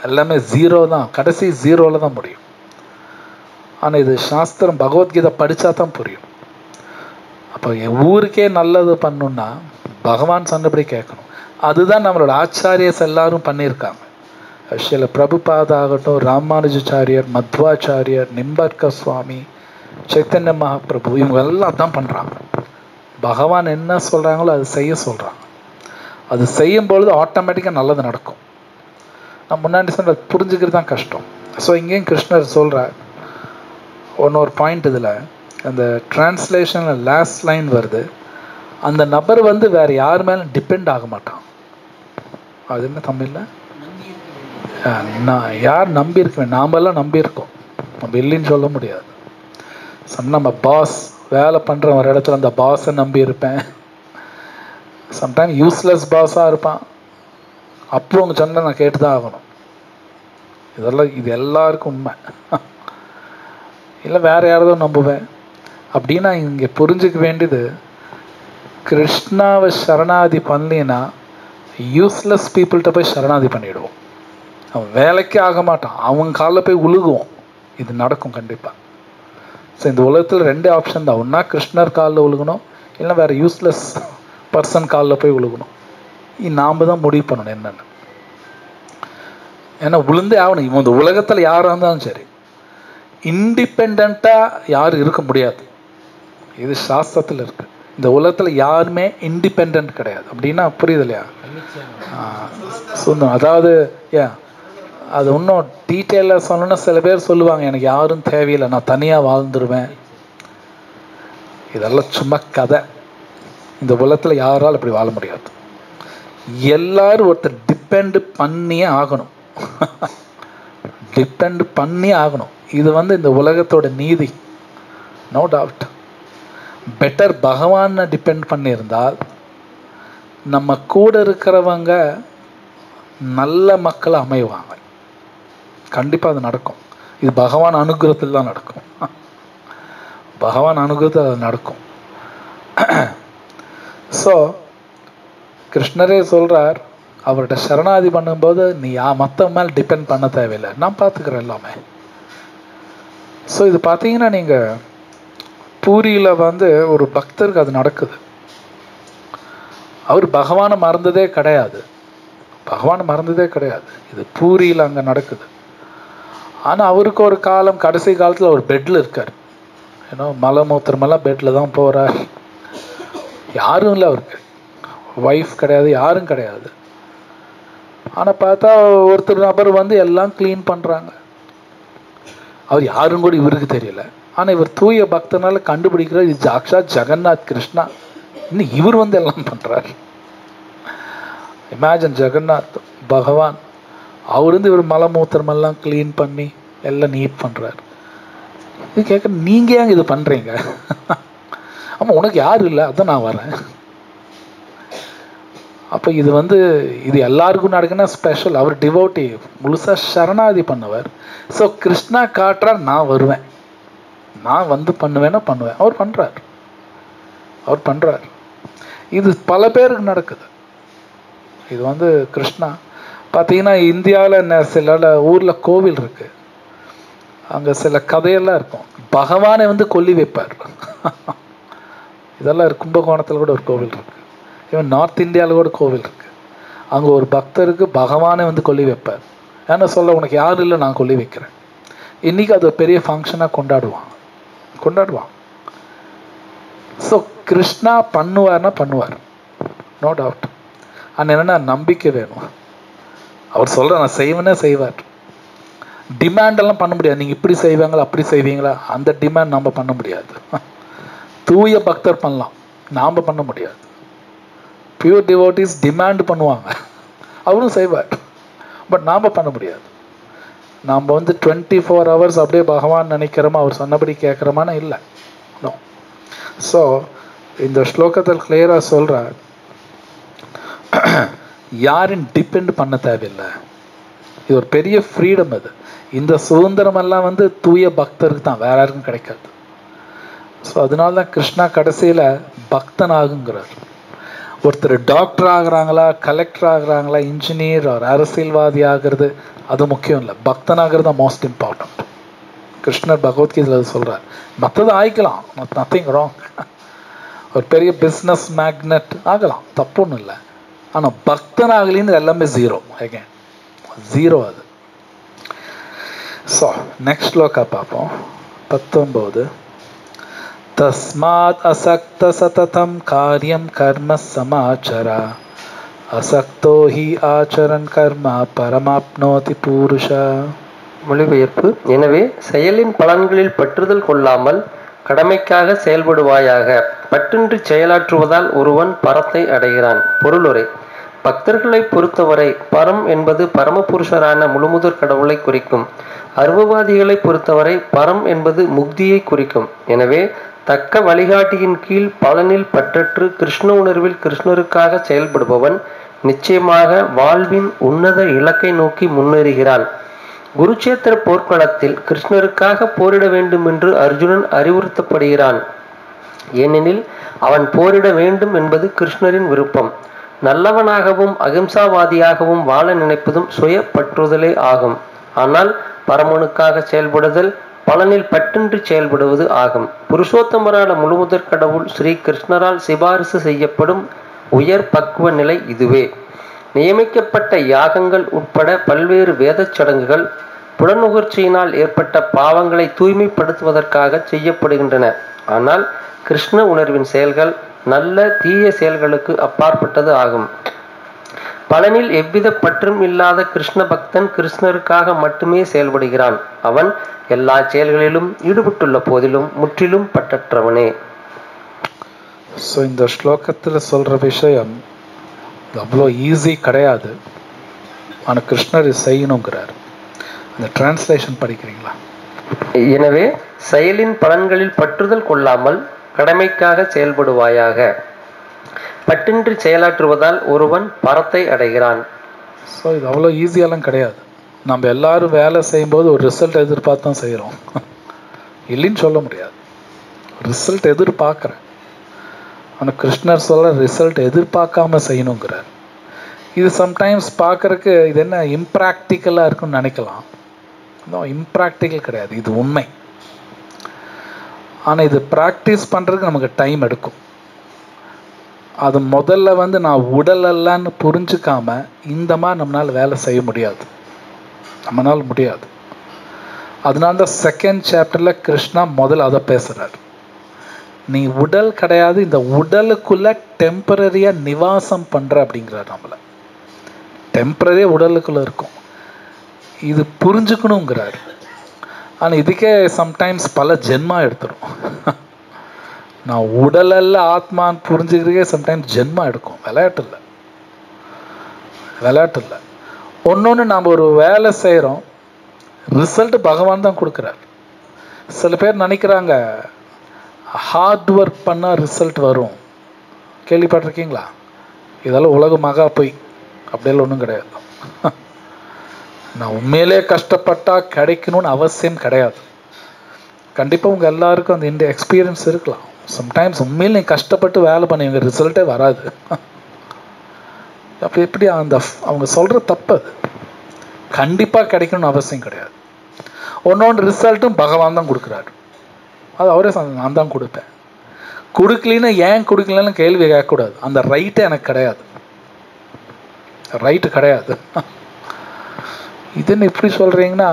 எல்லாமே ஜீரோ தான், கடைசி ஜீரோவில் தான் முடியும். ஆனால் இது சாஸ்திரம் பகவத்கீதை படித்தா தான் புரியும். அப்போ என் ஊருக்கே நல்லது பண்ணணுன்னா பகவான் சொன்னபடி கேட்கணும். அதுதான் நம்மளோட ஆச்சாரியஸ் எல்லாரும் பண்ணியிருக்காங்க. ஸ்ரீல பிரபுபாதா ஆகட்டும், ராமானுஜாச்சாரியர், மத்வாச்சாரியர், நிம்பர்க சுவாமி, சைத்தன்ய மகாபிரபு, இவங்க எல்லாம் தான் பண்ணுறாங்க. பகவான் என்ன சொல்கிறாங்களோ அது செய்ய சொல்கிறாங்க. அது செய்யும் பொழுது ஆட்டோமேட்டிக்காக நல்லது நடக்கும். நான் முன்னாடி சொன்ன புரிஞ்சுக்கிறது தான் கஷ்டம். ஸோ இங்கேயும் கிருஷ்ணர் சொல்கிறார் ஒரு பாயிண்ட். இதில் அந்த டிரான்ஸ்லேஷனில் லாஸ்ட் லைன் வருது, அந்த நபர் வேறு யார் மேலும் டிபெண்ட் ஆக மாட்டான். அது என்ன தமிழில், நான் யார் நம்பி இருக்கேன், நாமெல்லாம் நம்பியிருக்கோம், நம்ம இல்லைன்னு சொல்ல முடியாது. நம்ம பாஸ் வேலை பண்ணுற ஒரு இடத்துல அந்த பாஸை நம்பி இருப்பேன். சம்டைம் யூஸ்லெஸ் பாஸாக இருப்பான், அப்புறம் அவங்க சொன்ன நான் கேட்டு தான் ஆகணும். இது எல்லாருக்கும் உண்மை. இல்லை வேற யாரதோ நம்புவேன் அப்படின்னா இங்கே புரிஞ்சுக்க வேண்டியது, கிருஷ்ணாவை சரணாதி பண்ணலின்னா யூஸ்லெஸ் பீப்புள்கிட்ட போய் சரணாதி பண்ணிவிடுவோம். அவன் வேலைக்கே ஆக மாட்டான், அவங்க காலில் போய் உழுகுவோம். இது நடக்கும் கண்டிப்பாக. ஸோ இந்த உலகத்தில் 2 ஆப்ஷன் தான். ஒன்றா கிருஷ்ணர் காலில் உழுகணும், இல்லை வேறு யூஸ்லெஸ் பர்சன் காலில் போய் உழுகணும். நாம் தான் முடிவு பண்ணணும் என்னென்னு. ஏன்னா விழுந்தே ஆகணும். இவன் இந்த உலகத்தில் யாராக இருந்தாலும் சரி இண்டிபெண்ட்டாக யாரும் இருக்க முடியாது. இது சாஸ்திரத்தில் இருக்கு. இந்த உலகத்தில் யாருமே இண்டிபெண்ட் கிடையாது. அப்படின்னா புரியுது இல்லையா? சொந்தம். அதாவது ஏன் அது இன்னும் டீட்டெயிலாக சொல்லணும்னா சில பேர் சொல்லுவாங்க எனக்கு யாரும் தேவையில்லை, நான் தனியாக வாழ்ந்துருவேன். இதெல்லாம் சும்மா கதை. இந்த உலகத்தில் யாரால் இப்படி வாழ முடியாது. எல்லாரும் ஒருத்தர் டிபெண்ட் பண்ணியே ஆகணும். டிபெண்ட் பண்ணி ஆகணும். இது இந்த உலகத்தோட நீதி. No doubt. பெட்டர் பகவானை டிபெண்ட் பண்ணியிருந்தால் நம்ம கூட இருக்கிறவங்க நல்ல மக்களை அமைவாங்க. கண்டிப்பாக அது நடக்கும். இது பகவான் அனுகிரகத்தில் தான் நடக்கும். பகவான் அனுகிரகத்தில் அது நடக்கும். ஸோ கிருஷ்ணரே சொல்கிறார், அவர்கிட்ட சரணாதி பண்ணும்போது நீ மற்றவங்க மேலே டிபெண்ட் பண்ண தேவையில்லை, நான் பார்த்துக்கிறேன் எல்லாமே. ஸோ இது பார்த்தீங்கன்னா நீங்கள் பூரியில் ஒரு பக்தருக்கு அது நடக்குது. அவர் பகவானை மறந்ததே கிடையாது. பகவானை மறந்ததே கிடையாது. இது பூரியில் அங்கே நடக்குது. ஆனால் அவருக்கு ஒரு காலம், கடைசி காலத்தில் ஒரு பெட்டில் இருக்கார். ஏன்னா மலமூத்திரமெல்லாம் பெட்டில் தான் போகிறார். யாரும் இல்லை அவருக்கு. ஒய்ஃப் கிடையாது, யாரும் கிடையாது. ஆனால் பார்த்தா ஒருத்தர் நபர் எல்லாம் க்ளீன் பண்ணுறாங்க. அவர் யாரும் கூட இவருக்கு தெரியல. ஆனால் இவர் தூய பக்தனால கண்டுபிடிக்கிறார், இது சாக்ஷாத் ஜெகநாத் கிருஷ்ணா. இன்னும் இவர் எல்லாம் பண்ணுறார். இமேஜின், ஜெகநாத் பகவான் அவர் இவர் மலமூத்திரமெல்லாம் க்ளீன் பண்ணி எல்லாம் நீட் பண்ணுறார். இது கேட்க நீங்கள் ஏங்க இது பண்ணுறீங்க? ஆமாம், உனக்கு யாரும் இல்லை, அதான் நான் வரேன். அப்போ இது இது எல்லாருக்கும் நடக்குன்னா ஸ்பெஷல். அவர் டிவோட்டி, முழுசாக சரணாதி பண்ணவர். ஸோ கிருஷ்ணா காட்டுறார், நான் வருவேன், நான் பண்ணுவேன்னா பண்ணுவேன். அவர் பண்ணுறார், அவர் பண்ணுறார். இது பல பேருக்கு நடக்குது. இது கிருஷ்ணா பார்த்தீங்கன்னா இந்தியாவில் சில ஊரில் கோவில் இருக்கு, அங்கே சில கதையெல்லாம் இருக்கும். பகவானை கொல்லி வைப்பார். இதெல்லாம் கும்பகோணத்தில் கூட ஒரு கோவில் இருக்கு. இவன் நார்த் இந்தியாவில் கூட கோவில் இருக்கு. அங்கே ஒரு பக்தருக்கு பகவானை கொல்லி வைப்பார். ஏன்னா சொல்ல, உனக்கு யாரும் இல்லை, நான் கொல்லி வைக்கிறேன். இன்னைக்கு அது பெரிய ஃபங்க்ஷனாக கொண்டாடுவான். ஸோ கிருஷ்ணா பண்ணுவார்னா பண்ணுவார், நோ டவுட். ஆனால் என்னென்னா நம்பிக்கை வேணும். அவர் சொல்கிற நான் செய்வேனே செய்வார். டிமாண்டெல்லாம் பண்ண முடியாது. நீங்கள் இப்படி செய்வாங்களா அப்படி செய்வீங்களா, அந்த டிமாண்ட் நாம் பண்ண முடியாது. தூய பக்தர் பண்ணலாம், நாம் பண்ண முடியாது. பியூர் டிவோட்டிஸ் டிமாண்ட் பண்ணுவாங்க, அவரும் செய்வார். பட் நாம் பண்ண முடியாது. நாம் 24 hours அப்படியே பகவான் நினைக்கிறோமா, அவர் சொன்னபடி கேட்குறோமானா இல்லை, நோ. ஸோ இந்த ஸ்லோகத்தில் கிளியராக சொல்கிறார், யாரும் டிபெண்ட் பண்ண தேவையில்லை. இது ஒரு பெரிய ஃப்ரீடம். அது இந்த சுதந்திரமெல்லாம் தூய பக்தருக்கு தான், வேற யாருக்கும் கிடைக்காது. ஸோ அதனால தான் கிருஷ்ணா கடைசியில் பக்தன் ஆகுங்கிறார். ஒருத்தர் டாக்டர் ஆகுறாங்களா, கலெக்டர் ஆகுறாங்களா, இன்ஜினியர் ஒரு அரசியல்வாதி ஆகிறது அது முக்கியம் இல்லை. பக்தன் ஆகிறது தான் மோஸ்ட் இம்பார்ட்டன்ட். கிருஷ்ணர் பகவத்கீதையில் அது சொல்கிறார். மற்றது ஆகிக்கலாம், நத்திங் ராங். ஒரு பெரிய பிஸ்னஸ் மேக்னட் ஆகலாம், தப்பு ஒன்றும் இல்லை. ஆனால் பக்தன் ஆகலின்னு எல்லாமே ஜீரோ, அகேன் ஜீரோ அது. ஸோ நெக்ஸ்ட் ஸ்லோகா பார்ப்போம். 19. தஸ்மாத் அசக்த சததம் காரியம் கர்ம சமாச்சரா அசக்தோ ஹி ஆச்சரன் கர்மா பரமாப்னோதி பூருஷா. மொழிபெயர்ப்பு: எனவே செயலின் பலன்களில் பற்றுதல் கொள்ளாமல் கடமைக்காக செயல்படுவாயாக. பற்றின்றி செயலாற்றுவதால் ஒருவன் பரத்தை அடைகிறான். பொருளுரை: பக்தர்களை பொறுத்தவரை பரம் என்பது பரமபுருஷரான முழுமுதற் கடவுளை குறிக்கும். அருவவாதிகளை பொறுத்தவரை பரம் என்பது முக்தியை குறிக்கும். எனவே தக்க வழிகாட்டியின் கீழ் பலனில் பற்றற்று கிருஷ்ண உணர்வில் கிருஷ்ணருக்காக செயல்படுபவன் நிச்சயமாக வாழ்வின் உன்னத இலக்கை நோக்கி முன்னேறுகிறான். குருட்சேத்திர போர்க்களத்தில் கிருஷ்ணருக்காக போரிட வேண்டும் என்று அர்ஜுனன் அறிவுறுத்தப்படுகிறான். ஏனெனில் அவன் போரிட வேண்டும் என்பது கிருஷ்ணரின் விருப்பம். நல்லவனாகவும் அகிம்சாவாதியாகவும் வாழ நினைப்பதும் சுய பற்றுதலே ஆகும். ஆனால் பரமனுக்காக செயல்படுதல் பலனில் பற்றின்றி செயல்படுவது ஆகும். புருஷோத்தமரான முழுமுதற் கடவுள் ஸ்ரீ கிருஷ்ணரால் சிபாரிசு செய்யப்படும் உயர் பக்குவ நிலை இதுவே. நியமிக்கப்பட்ட யாகங்கள் உட்பட பல்வேறு வேதச் சடங்குகள் புலனுகர்ச்சியினால் ஏற்பட்ட பாவங்களை தூய்மைப்படுத்துவதற்காக செய்யப்படுகின்றன. ஆனால் கிருஷ்ண உணர்வின் செயல்கள் நல்ல தீய செயல்களுக்கு அப்பாற்பட்டது ஆகும். பலனில் எவ்வித பற்றும் இல்லாத கிருஷ்ண பக்தன் கிருஷ்ணருக்காக மட்டுமே செயல்படுகிறான். அவன் எல்லா செயல்களிலும் ஈடுபட்டுள்ள போதிலும் முற்றிலும் பற்றற்றவனே. இந்த ஸ்லோகத்தில் சொல்ற விஷயம் அவ்வளோ ஈஸி கிடையாது. ஆனால் கிருஷ்ணர் செய்யணுங்கிறார். அந்த டிரான்ஸ்லேஷன் படிக்கிறீங்களா? எனவே செயலின் பலன்களில் பற்றுதல் கொள்ளாமல் கடமைக்காக செயல்படுவாயாக. பற்றின்றி செயலாற்றுவதால் ஒருவன் பரத்தை அடைகிறான். ஸோ இது அவ்வளோ ஈஸியெல்லாம் கிடையாது. நம்ம எல்லாரும் வேலை செய்யும்போது ஒரு ரிசல்ட் எதிர்பார்த்து தான் செய்கிறோம். இல்லைன்னு சொல்ல முடியாது. ரிசல்ட் எதிர்பார்க்குறேன். ஆனால் கிருஷ்ணர் சொல்ல ரிசல்ட் எதிர்பார்க்காம செய்யணுங்கிறார். இது சம்டைம்ஸ் பார்க்குறக்கு இது என்ன இம்ப்ராக்டிக்கலாக இருக்குன்னு நினைக்கலாம். இம்ப்ராக்டிக்கல் கிடையாது, இது உண்மை. ஆனால் இது ப்ராக்டிஸ் பண்ணுறதுக்கு நமக்கு டைம் எடுக்கும். அது முதல்ல நான் உடலல்லான்னு புரிஞ்சுக்காம இந்த மாதிரி நம்மளால் வேலை செய்ய முடியாது. நம்மளால் முடியாது. அதனால தான் செகண்ட் சாப்டரில் கிருஷ்ணா முதல்ல அதை பேசுகிறார். நீ உடல் கிடையாது, இந்த உடலுக்குள்ள டெம்பரரியாக நிவாசம் பண்ணுற அப்படிங்கிறார். நம்மளை டெம்பரரியாக உடலுக்குள்ளே இருக்கும். இது புரிஞ்சுக்கணுங்கிறார். ஆனால் இதுக்கே சம்டைம்ஸ் பல ஜென்மா எடுத்துரும். நான் உடலல்ல ஆத்மான்னு புரிஞ்சுக்கிறதுக்கே சம்டைம்ஸ் ஜென்மா எடுக்கும். விளையாட்டு இல்லை. ஒன்று நாம் ஒரு வேலை செய்கிறோம், ரிசல்ட் பகவான் தான் கொடுக்குறார். சில பேர் நினைக்கிறாங்க ஹார்ட் ஒர்க் பண்ணால் ரிசல்ட் வரும். கேள்விப்பட்டிருக்கீங்களா? இதெல்லாம் உலகமாக போய் அப்படியெல்லாம் ஒன்றும் கிடையாது. நான் உண்மையிலே கஷ்டப்பட்டா கிடைக்கணும்னு அவசியம் கிடையாது. கண்டிப்பாக உங்கள் எல்லாருக்கும் அந்த இந்த எக்ஸ்பீரியன்ஸ் இருக்கலாம். சம்டைம்ஸ் உண்மையில் நீங்கள் கஷ்டப்பட்டு வேலை பண்ணுவீங்க, ரிசல்ட்டே வராது. அப்போ எப்படி அவங்க சொல்கிற தப்பு. அது கண்டிப்பாக கிடைக்கணும்னு அவசியம் கிடையாது. ஒன்று ரிசல்ட்டும் பகவான் தான் கொடுக்குறாரு. அது அவரே நான் தான் கொடுப்பேன். கொடுக்கலின்னா ஏன் கொடுக்கலன்னு கேள்வி கேட்கக்கூடாது. அந்த ரைட்டே எனக்கு கிடையாது. ரைட்டு கிடையாது. இதுன்னு இப்படி சொல்கிறீங்கன்னா,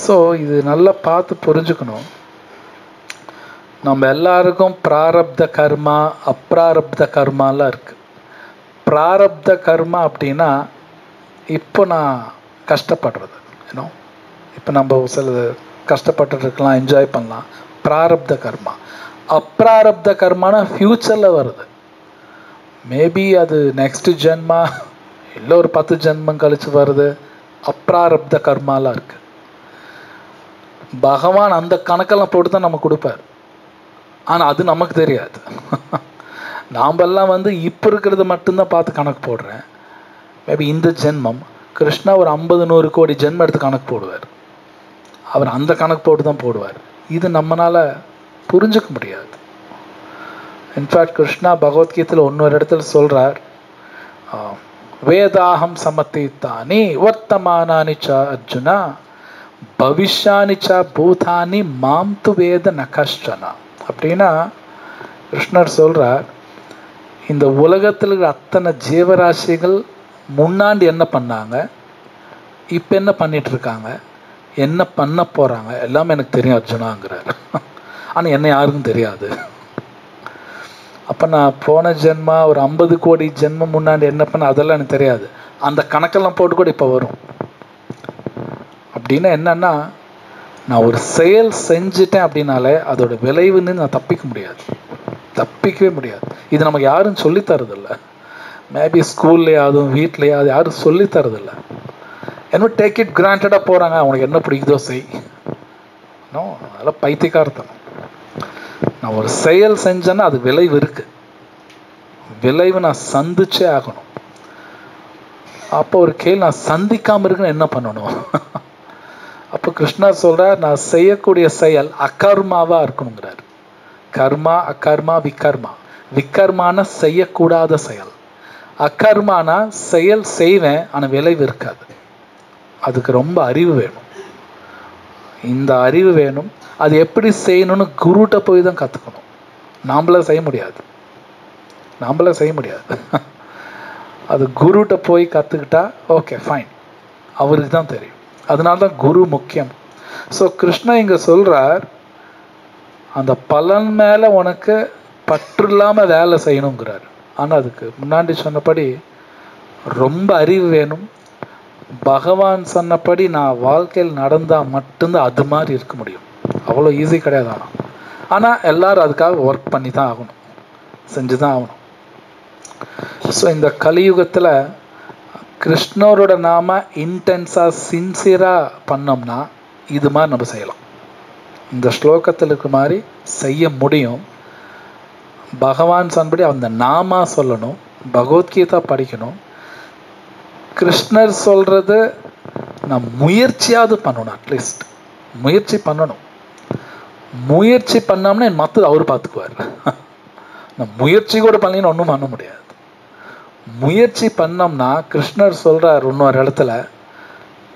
ஸோ இது நல்லா பார்த்து புரிஞ்சுக்கணும். நம்ம எல்லாருக்கும் பிராரப்த கர்மா அப்ராரப்த கர்மாலாம் இருக்குது. பிராரப்த கர்மா அப்படின்னா இப்போ நான் கஷ்டப்படுறது, ஏன்னோ இப்போ நம்ம சில கஷ்டப்பட்டு இருக்கலாம், என்ஜாய் பண்ணலாம். பிராரப்த கர்மா. அப்ராரப்த கர்மானா ஃப்யூச்சரில் வருது. மேபி அது நெக்ஸ்ட் ஜென்மா இல்லை ஒரு 10 ஜென்மம் கழிச்சு வருது. அப்ராரப்த கர்மாலாம் இருக்கு. பகவான் அந்த கணக்கெல்லாம் போட்டு தான் நம்ம கொடுப்பார். ஆனால் அது நமக்கு தெரியாது. நாமெல்லாம் இப்போ இருக்கிறது மட்டும்தான் பார்த்து கணக்கு போடுறேன். மேபி இந்த ஜென்மம் கிருஷ்ணா ஒரு 50-100 கோடி ஜென்மம் எடுத்து கணக்கு போடுவார். அவர் அந்த கணக்கு போட்டு தான் போடுவார். இது நம்மளால் புரிஞ்சுக்க முடியாது. இன்ஃபேக்ட் கிருஷ்ணா பகவத்கீதையில் இன்னொரு இடத்துல சொல்கிறார், வேதாஹம் சமத்தித்தானி வர்த்தமானானி ச அர்ஜுனா பவிஷ்யானி ச பூதானி மாம் து வேத ந கஷ்டனா. அப்படின்னா கிருஷ்ணர் சொல்கிறார், இந்த உலகத்தில் இருக்கிற அத்தனை ஜீவராசிகள் முன்னாடி என்ன பண்ணாங்க, இப்போ என்ன பண்ணிட்டு இருக்காங்க, என்ன பண்ண போகிறாங்க எல்லாமே எனக்கு தெரியும் அர்ஜுனாங்கிறார். ஆனால் என்னை யாருக்கும் தெரியாது. அப்போ நான் போன ஜென்மா ஒரு 50 கோடி ஜென்மம் முன்னாடி என்ன பண்ண அதெல்லாம் எனக்கு தெரியாது. அந்த கணக்கெல்லாம் போட்டு கூட இப்போ வரும். அப்படின்னா என்னன்னா, நான் ஒரு செயல் செஞ்சிட்டேன் அப்படின்னாலே அதோட விளைவுன்னு நான் தப்பிக்கவே முடியாது. இது நமக்கு யாரும் சொல்லித்தரதில்ல. மேபி ஸ்கூல்லையாவது வீட்லையாவது யாரும் சொல்லித்தரதில்ல. என்ன டேக் இட் கிராண்டடாக போகிறாங்க. அவனுக்கு என்ன பிடிக்குதோ செய். அதெல்லாம் பைத்தியக்காரத்தனம். நான் ஒரு செயல் செஞ்சேன்னா அது விளைவு இருக்கு. விளைவு நான் சந்திச்சே ஆகணும். அப்போ ஒரு கேள்வி, நான் சந்திக்காமல் இருக்குன்னு என்ன பண்ணணும்? கிருஷ்ணர் சொல்றார், நான் செய்யக்கூடிய செயல் அகர்மாவா இருக்கணுங்கிறார். கர்மா, அகர்மா, விகர்மா. விகர்மான செய்யக்கூடாத செயல். அகர்மானா செயல் செய்வேன் ஆனா விளைவு இருக்காது. அதுக்கு ரொம்ப அறிவு வேணும். இந்த அறிவு வேணும். அது எப்படி செய்யணும்னு குருட்ட போய் தான் கத்துக்கணும். நாமளே செய்ய முடியாது. அது குருட்ட போய் கத்துக்கிட்டா ஓகே ஃபைன், அவருக்கு தான் தெரியும். அதனால தான் குரு முக்கியம். ஸோ கிருஷ்ணா இங்க சொல்றார், அந்த பலன் மேல உனக்கு பற்று இல்லாம வேலை செய்யணுங்கிறார். ஆனா அதுக்கு முன்னாடி சொன்னபடி ரொம்ப அறிவு வேணும். பகவான் சொன்னபடி நான் வாழ்க்கையில் நடந்தா மட்டும்தான் அது மாதிரி இருக்க முடியும். அவ்வளோ ஈஸி கிடையாது. ஆனா எல்லாரும் அதுக்காக ஒர்க் பண்ணி தான் ஆகணும், செஞ்சுதான் ஆகணும். ஸோ இந்த கலியுகத்துல கிருஷ்ணரோட நாம இன்டென்ஸா சின்சியரா பண்ணோம்னா இது மாதிரி நம்ம செய்யலாம். இந்த ஸ்லோகத்தில் இருக்கிற மாதிரி செய்ய முடியும். பகவான் சொன்னபடி அந்த நாமா சொல்லணும், பகவத்கீதா படிக்கணும். கிருஷ்ணர் சொல்றது நான் முயற்சியாவது பண்ணணும். அட்லீஸ்ட் முயற்சி பண்ணணும். முயற்சி பண்ணோம்னா மற்றது அவர் பார்த்துக்குவார். நான் முயற்சி கூட பண்ணலன்னு ஒன்றும் பண்ண முடியாது. முயற்சி பண்ணோம்னா கிருஷ்ணர் சொல்றார் இன்னொரு இடத்துல,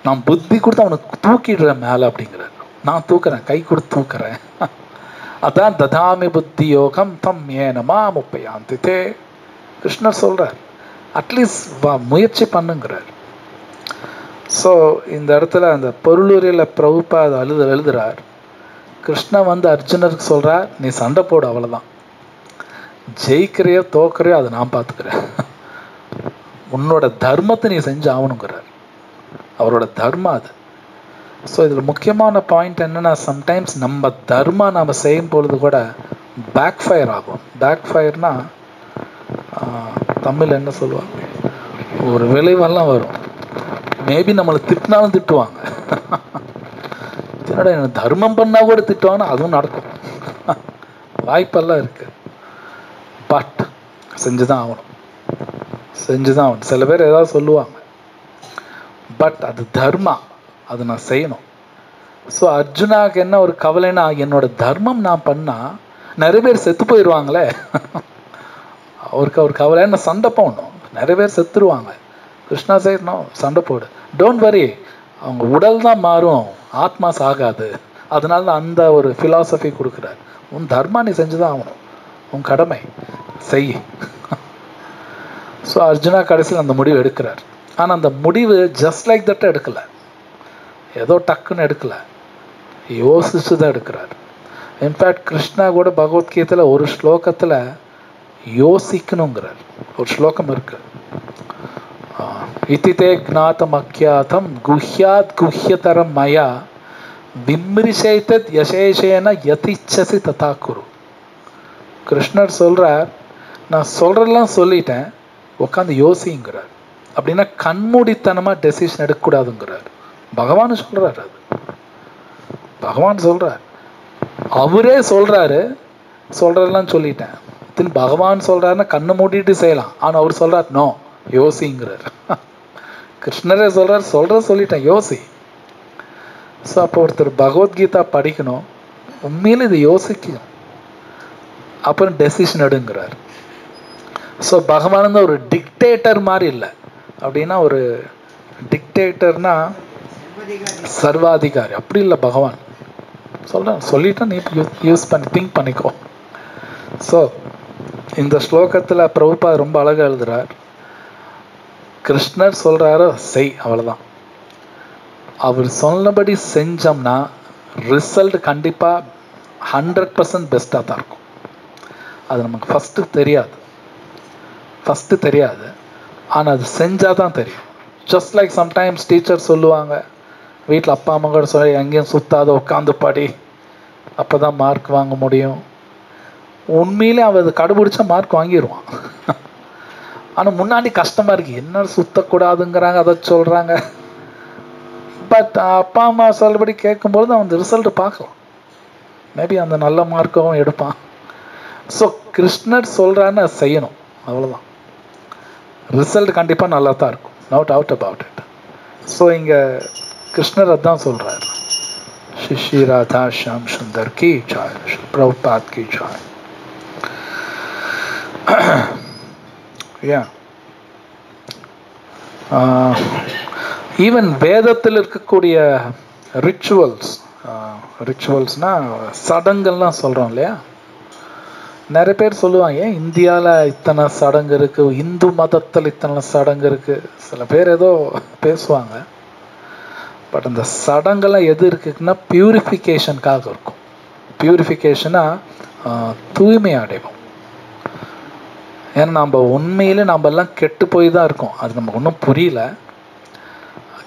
நான் புத்தி கொடுத்து அவனுக்கு தூக்கிடுறேன் மேல அப்படிங்கிறார். நான் தூக்குறேன், கை கொடுத்து தூக்குறேன். அதான் ததாமி புத்தி யோகம் தம் ஏனமா முப்பையாந்தித்தே கிருஷ்ணர் சொல்றார். அட்லீஸ்ட் முயற்சி பண்ணுங்கிறார். ஸோ இந்த இடத்துல அந்த பொருளுரையில் பிரபுபாத் எழுதுறார். கிருஷ்ணா அர்ஜுனருக்கு சொல்றார், நீ சண்டை போடு, அவ்வளவுதான். ஜெயிக்கிறையோ தோக்கிறையோ அதை நான் பார்த்துக்கிறேன். உன்னோட தர்மத்தை நீ செஞ்சு ஆகணுங்கிறார். அவரோட தர்மம் அது. ஸோ இதில் முக்கியமான பாயிண்ட் என்னன்னா, சம்டைம்ஸ் நம்ம தர்மம் நம்ம செய்யும் பொழுது கூட பேக் ஃபயர் ஆகும். பேக் ஃபயர்னா தமிழ் என்ன சொல்லுவாங்க, ஒரு விளைவெல்லாம் வரும். மேபி நம்மளை திட்டினாலும் திட்டுவாங்க. என்னோட எனக்கு தர்மம் பண்ணா கூட திட்டுவாங்கன்னா அதுவும் நடக்கும். வாய்ப்பெல்லாம் இருக்கு. பட் செஞ்சுதான் ஆகணும். சில பேர் ஏதாவது சொல்லுவாங்க, பட் அது தர்மா, அது நான் செய்யணும். ஸோ அர்ஜுனாவுக்கு என்ன ஒரு கவலைன்னா, என்னோட தர்மம் நான் பண்ணா நிறைய பேர் செத்து போயிடுவாங்களே. அவருக்கு அவர் கவலை என்ன, சண்டை போடணும், நிறைய பேர் செத்துருவாங்க. கிருஷ்ணா செய்யணும், சண்டை போடு, டோன்ட் வரி, அவங்க உடல் தான் மாறும், ஆத்மா சாகாது. அதனால தான் அந்த ஒரு ஃபிலாசபி கொடுக்குறாரு. உன் தர்மா நீ செஞ்சுதான் ஆகணும், உன் கடமை செய். ஸோ அர்ஜுனா கடைசியில் அந்த முடிவு எடுக்கிறார். ஆனால் அந்த முடிவு ஜஸ்ட் லைக் தட் எடுக்கலை, ஏதோ டக்குன்னு எடுக்கலை, யோசிச்சு தான் எடுக்கிறார். இன்ஃபேக்ட் கிருஷ்ணா கூட பகவத்கீதையில் ஒரு ஸ்லோகத்தில் யோசிக்கணுங்கிறார். ஒரு ஸ்லோகம் இருக்கு, இதிதே ஞாதம் அக்யாதம் குஹ்யாத் குஹ்யதரம் மயா விம்ரிஷைதத் யசேஷேன யதிச்சசி ததா குரு. கிருஷ்ணர் சொல்றார், நான் சொல்றதெல்லாம் சொல்லிட்டேன், உட்காந்து யோசிங்கிறார். அப்படின்னா கண்மூடித்தனமா டெசிஷன் எடுக்கக்கூடாதுங்கிறார். பகவான் சொல்றாரு, அது பகவான் சொல்றார். அவரே சொல்றாரு, சொல்றதெல்லாம் சொல்லிட்டேன். பகவான் சொல்றாருன்னா கண்ணு மூடிட்டு செய்யலாம். ஆனா அவர் சொல்றார், நோ, யோசிங்கிறார். கிருஷ்ணரே சொல்றார், சொல்லிட்டேன், யோசி. ஸோ அப்போ ஒருத்தர் பகவத்கீதா படிக்கணும், உண்மையில இதை யோசிக்கணும், அப்புறம் டெசிஷன் எடுங்கிறார். ஸோ பகவான் ஒரு டிக்டேட்டர் மாதிரி இல்லை. அப்படின்னா ஒரு டிக்டேட்டர்னா சர்வாதிகாரி, அப்படி இல்லை பகவான். சொல்லிட்டா நீ யூஸ் பண்ணி திங்க் பண்ணிக்கோ. ஸோ இந்த ஸ்லோகத்தில் பிரபுபாத் ரொம்ப அழகா எழுதுறார். கிருஷ்ணர் சொல்றாரு செய், அவ்வளவுதான். அவர் சொன்னபடி செஞ்சோம்னா ரிசல்ட் கண்டிப்பா 100% பெஸ்டா தான் இருக்கும். அது நமக்கு ஃபர்ஸ்ட் தெரியாது, ஆனா அது செஞ்சாதான் தெரியும். ஜஸ்ட் லைக் சம்டைம்ஸ் டீச்சர் சொல்லுவாங்க, வீட்டில் அப்பா அம்மா கூட சொல்லி எங்கேயும் சுத்தாத, உட்காந்து படி, அப்பதான் மார்க் வாங்க முடியும். உண்மையிலே அவன் அதை கண்டுபிடிச்சா மார்க் வாங்கிடுவான். ஆனா முன்னாடி கஷ்டமா இருக்கு, என்ன சுத்தக்கூடாதுங்கிறாங்க, அதை சொல்றாங்க. பட் அப்பா அம்மா சொல்லபடி கேட்கும்போது அவன் ரிசல்ட் பார்க்கலாம், மேபி அந்த நல்ல மார்க்கும் எடுப்பான். ஸோ கிருஷ்ணர் சொல்றான்னு செய்யணும், அவ்வளவுதான். ரிசல்ட் கண்டிப்பா நல்லா தான் இருக்கும், no doubt about it. So இங்க கிருஷ்ணர் அதான் சொல்றாரு. श्री श्री राधा श्याम सुंदर की जय, श्री प्रभुपाद की जय. ஈவன் வேதத்தில் இருக்கக்கூடிய ரிச்சுவல்ஸ்னா சடங்கெல்லாம் சொல்றோம் இல்லையா. நிறைய பேர் சொல்லுவாங்க ஏன் இந்தியாவில் இத்தனை சடங்கு இருக்கு, இந்து மதத்தில் இத்தனை சடங்கு இருக்கு, சில பேர் ஏதோ பேசுவாங்க. பட் அந்த சடங்கெல்லாம் எது இருக்குன்னா பியூரிஃபிகேஷனுக்காக இருக்கும். பியூரிஃபிகேஷனா தூய்மை அடைவோம். ஏன்னா நம்ம உண்மையிலே நம்ம எல்லாம் கெட்டு போய் தான் இருக்கோம். அது நமக்கு ஒன்றும் புரியல,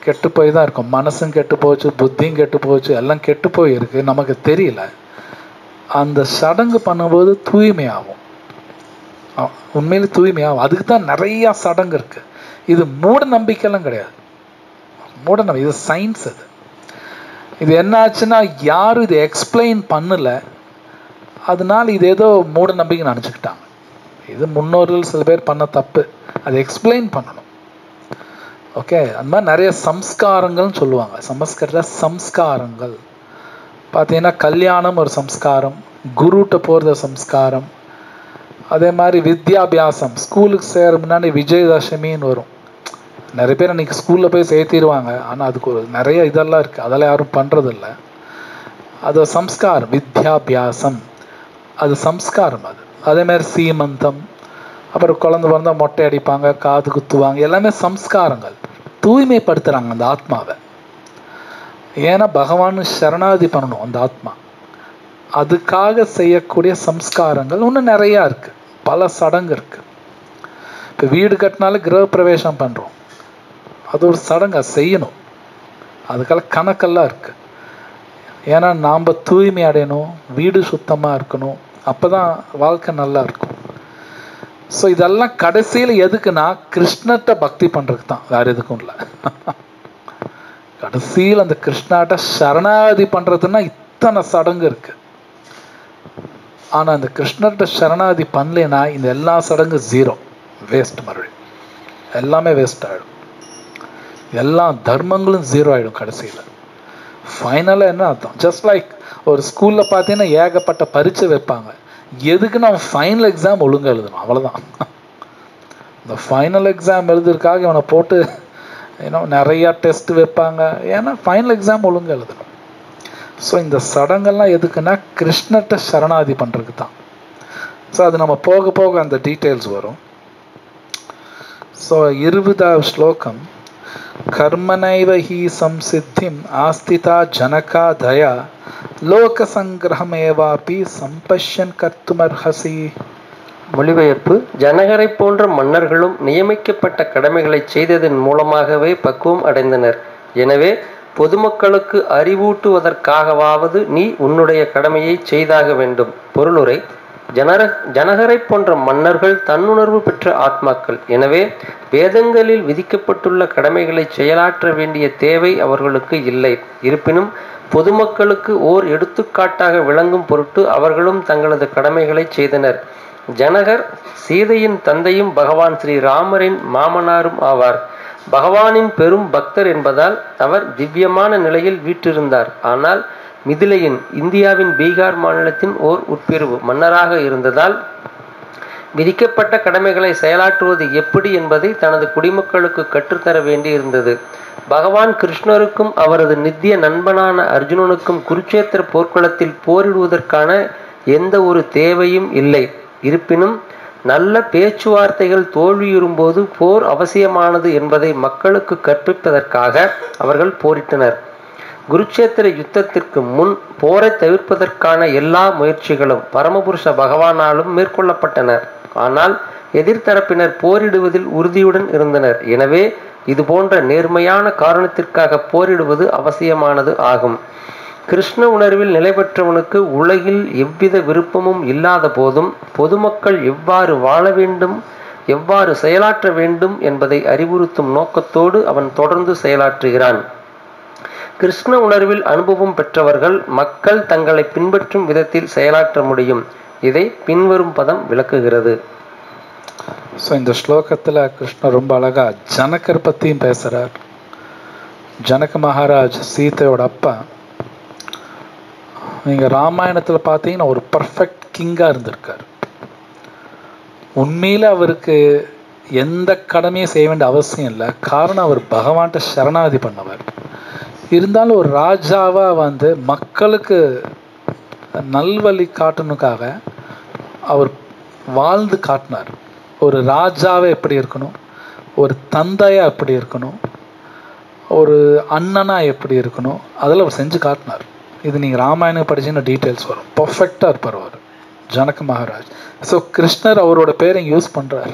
கெட்டு போய் தான் இருக்கோம். மனசும் கெட்டு போச்சு, புத்தியும் கெட்டு போச்சு, எல்லாம் கெட்டு போய் இருக்கு, நமக்கு தெரியல. அந்த சடங்கு பண்ணும்போது தூய்மையாகும், உண்மையிலே தூய்மையாகும். அதுக்கு தான் நிறைய சடங்கு இருக்கு. இது மூட நம்பிக்கைலாம் கிடையாது, மூட நம்பிக்கை, இது சயின்ஸ். இது என்ன ஆச்சுன்னா யாரும் இதை எக்ஸ்பிளைன் பண்ணல, அதனால இது ஏதோ மூட நம்பிக்கை நினச்சிக்கிட்டாங்க. இது முன்னோர்கள் சில பேர் பண்ண தப்பு, அதை எக்ஸ்பிளைன் பண்ணணும். ஓகே, அந்த மாதிரி நிறைய சம்ஸ்காரங்கள்னு சொல்லுவாங்க. சமஸ்கிருதத்தில் சம்ஸ்காரங்கள் பார்த்தீங்கன்னா கல்யாணம் ஒரு சம்ஸ்காரம், குருட்ட போகிறது சம்ஸ்காரம். அதே மாதிரி வித்யாபியாசம், ஸ்கூலுக்கு சேர முன்னாடி விஜயதசமின்னு வரும். நிறைய பேர் அன்றைக்கி ஸ்கூலில் போய் சேர்த்திடுவாங்க, ஆனால் அதுக்கு ஒரு நிறைய இதெல்லாம் இருக்குது, அதெல்லாம் யாரும் பண்ணுறதில்ல. அது சம்ஸ்காரம், வித்யாபியாசம் அது சம்ஸ்காரம். அது அதே மாதிரி சீமந்தம், அப்புறம் குழந்தை பிறந்தால் மொட்டை அடிப்பாங்க, காது குத்துவாங்க, எல்லாமே சம்ஸ்காரங்கள். தூய்மைப்படுத்துகிறாங்க அந்த ஆத்மாவை. ஏன்னா பகவான் சரணாதி பண்ணணும் அந்த ஆத்மா, அதுக்காக செய்யக்கூடிய சம்ஸ்காரங்கள் இன்னும் நிறையா இருக்குது, பல சடங்கு இருக்குது. இப்போ வீடு கட்டினாலும் கிரக பிரவேசம் பண்ணுறோம், அது ஒரு சடங்கை செய்யணும், அதுக்கெல்லாம் கணக்கெல்லாம் இருக்குது. ஏன்னா நாம் தூய்மை அடையணும், வீடு சுத்தமாக இருக்கணும், அப்போ தான் வாழ்க்கை நல்லா இருக்கும். ஸோ இதெல்லாம் கடைசியில் எதுக்குன்னா கிருஷ்ணத்தை பக்தி பண்ணுறதுக்கு தான், வேறு எதுக்கும் இல்லை. கடைசியில் அந்த கிருஷ்ணாட்ட சரணாகதி பண்ணுறதுன்னா இத்தனை சடங்கு இருக்கு. ஆனால் அந்த கிருஷ்ணர்கிட்ட சரணாகதி பண்ணலைன்னா இந்த எல்லா சடங்கு ஜீரோ, வேஸ்ட், மறுபடியும் எல்லாமே வேஸ்ட் ஆகிடும், எல்லா தர்மங்களும் ஜீரோ ஆகிடும் கடைசியில். ஃபைனலாக என்ன அர்த்தம்? ஜஸ்ட் லைக் ஒரு ஸ்கூலில் பார்த்தீங்கன்னா ஏகப்பட்ட பரீட்சை வைப்பாங்க, எதுக்குன்னு அவன் ஃபைனல் எக்ஸாம் ஒழுங்காக எழுதணும், அவ்வளோதான். இந்த ஃபைனல் எக்ஸாம் எழுதுறதுக்காக இவனை போட்டு நிறையா டெஸ்ட் வைப்பாங்க, ஏன்னா ஃபைனல் எக்ஸாம் ஒழுங்காக எழுதணும். ஸோ இந்த சடங்கெல்லாம் எதுக்குன்னா கிருஷ்ணர்கிட்ட சரணாதி பண்ணுறதுக்கு தான். ஸோ அது நம்ம போக போக அந்த டீட்டெயில்ஸ் வரும். ஸோ 20வது ஸ்லோகம், கர்மனைவ ஹி சம்சித்திம் ஆஸ்திதா ஜனகா தயா லோக சங்கிரகமேவாபி சம்பஷ்யன் கர்த்துமர்ஹசி. மொழிபெயர்ப்பு: ஜனகரை போன்ற மன்னர்களும் நியமிக்கப்பட்ட கடமைகளை செய்ததன் மூலமாகவே பக்குவம் அடைந்தனர். எனவே பொதுமக்களுக்கு அறிவூட்டுவதற்காகவாவது நீ உன்னுடைய கடமையை செய்தாக வேண்டும். பொருளுரை: ஜனகரை போன்ற மன்னர்கள் தன்னுணர்வு பெற்ற ஆத்மாக்கள். எனவே வேதங்களில் விதிக்கப்பட்டுள்ள கடமைகளை செயலாற்ற வேண்டிய தேவை அவர்களுக்கு இல்லை. இருப்பினும் பொதுமக்களுக்கு ஓர் எடுத்துக்காட்டாக விளங்கும் பொருட்டு அவர்களும் தங்களது கடமைகளை செய்தனர். ஜனகர் சீதையின் தந்தையும் பகவான் ஸ்ரீ ராமரின் மாமனாரும் ஆவார். பகவானின் பெரும் பக்தர் என்பதால் அவர் திவ்யமான நிலையில் வீற்றிருந்தார். ஆனால் மிதிலையின், இந்தியாவின் பீகார் மாநிலத்தின் ஓர் உட்பிரிவு மன்னராக இருந்ததால் விதிக்கப்பட்ட கடமைகளை செயலாற்றுவது எப்படி என்பதை தனது குடிமக்களுக்கு கற்றுத்தர வேண்டியிருந்தது. பகவான் கிருஷ்ணருக்கும் அவரது நித்திய நண்பனான அர்ஜுனனுக்கும் குருட்சேத்திர போர்க்களத்தில் போரிடுவதற்கான எந்த ஒரு தேவையும் இல்லை. இருப்பினும் நல்ல பேச்சுவார்த்தைகள் தோல்வியுறும்போது போர் அவசியமானது என்பதை மக்களுக்கு கற்பிப்பதற்காக அவர்கள் போரிட்டனர். குருட்சேத்திர யுத்தத்திற்கு முன் போரை தவிர்ப்பதற்கான எல்லா முயற்சிகளும் பரமபுருஷ பகவானாலும் மேற்கொள்ளப்பட்டன. ஆனால் எதிர்த்தரப்பினர் போரிடுவதில் உறுதியுடன் இருந்தனர். எனவே இது போன்ற நேர்மையான காரணத்திற்காக போரிடுவது அவசியமானது ஆகும். கிருஷ்ண உணர்வில் நிலை பெற்றவனுக்கு உலகில் எவ்வித விருப்பமும் இல்லாத போதும் பொதுமக்கள் எவ்வாறு வாழ வேண்டும், எவ்வாறு செயலாற்ற வேண்டும் என்பதை அறிவுறுத்தும் நோக்கத்தோடு அவன் தொடர்ந்து செயலாற்றுகிறான். கிருஷ்ண உணர்வில் அனுபவம் பெற்றவர்கள் மக்கள் தங்களை பின்பற்றும் விதத்தில் செயலாற்ற முடியும். இதை பின்வரும் பதம் விளக்குகிறது. ஸோ இந்த ஸ்லோகத்தில் கிருஷ்ணர் ரொம்ப அழகா ஜனகர் பற்றியும் பேசுகிறார். ஜனக மகாராஜ் சீதையோட அப்பா. நீங்கள் ராமாயணத்தில் பார்த்தீங்கன்னா ஒரு பர்ஃபெக்ட் கிங்காக இருந்திருக்கார். உண்மையில் அவருக்கு எந்த கடமையும் செய்ய வேண்டிய அவசியம் இல்லை. காரணம் அவர் பகவான்கிட்ட சரணாகதி பண்ணவர். இருந்தாலும் ஒரு ராஜாவாக வந்து மக்களுக்கு நல்வழி காட்டணுக்காக அவர் வாழ்ந்து காட்டினார். ஒரு ராஜாவை எப்படி இருக்கணும், ஒரு தந்தையாக எப்படி இருக்கணும், ஒரு அண்ணனாக எப்படி இருக்கணும், அதெல்லாம் அவர் செஞ்சு காட்டினார். இது நீங்கள் ராமாயணம் படிச்சுன்னா டீட்டெயில்ஸ் வரும். பர்ஃபெக்டாக இருப்பார் அவர், ஜனக மகாராஜ். ஸோ கிருஷ்ணர் அவரோட பேரை இங்கே யூஸ் பண்ணுறார்.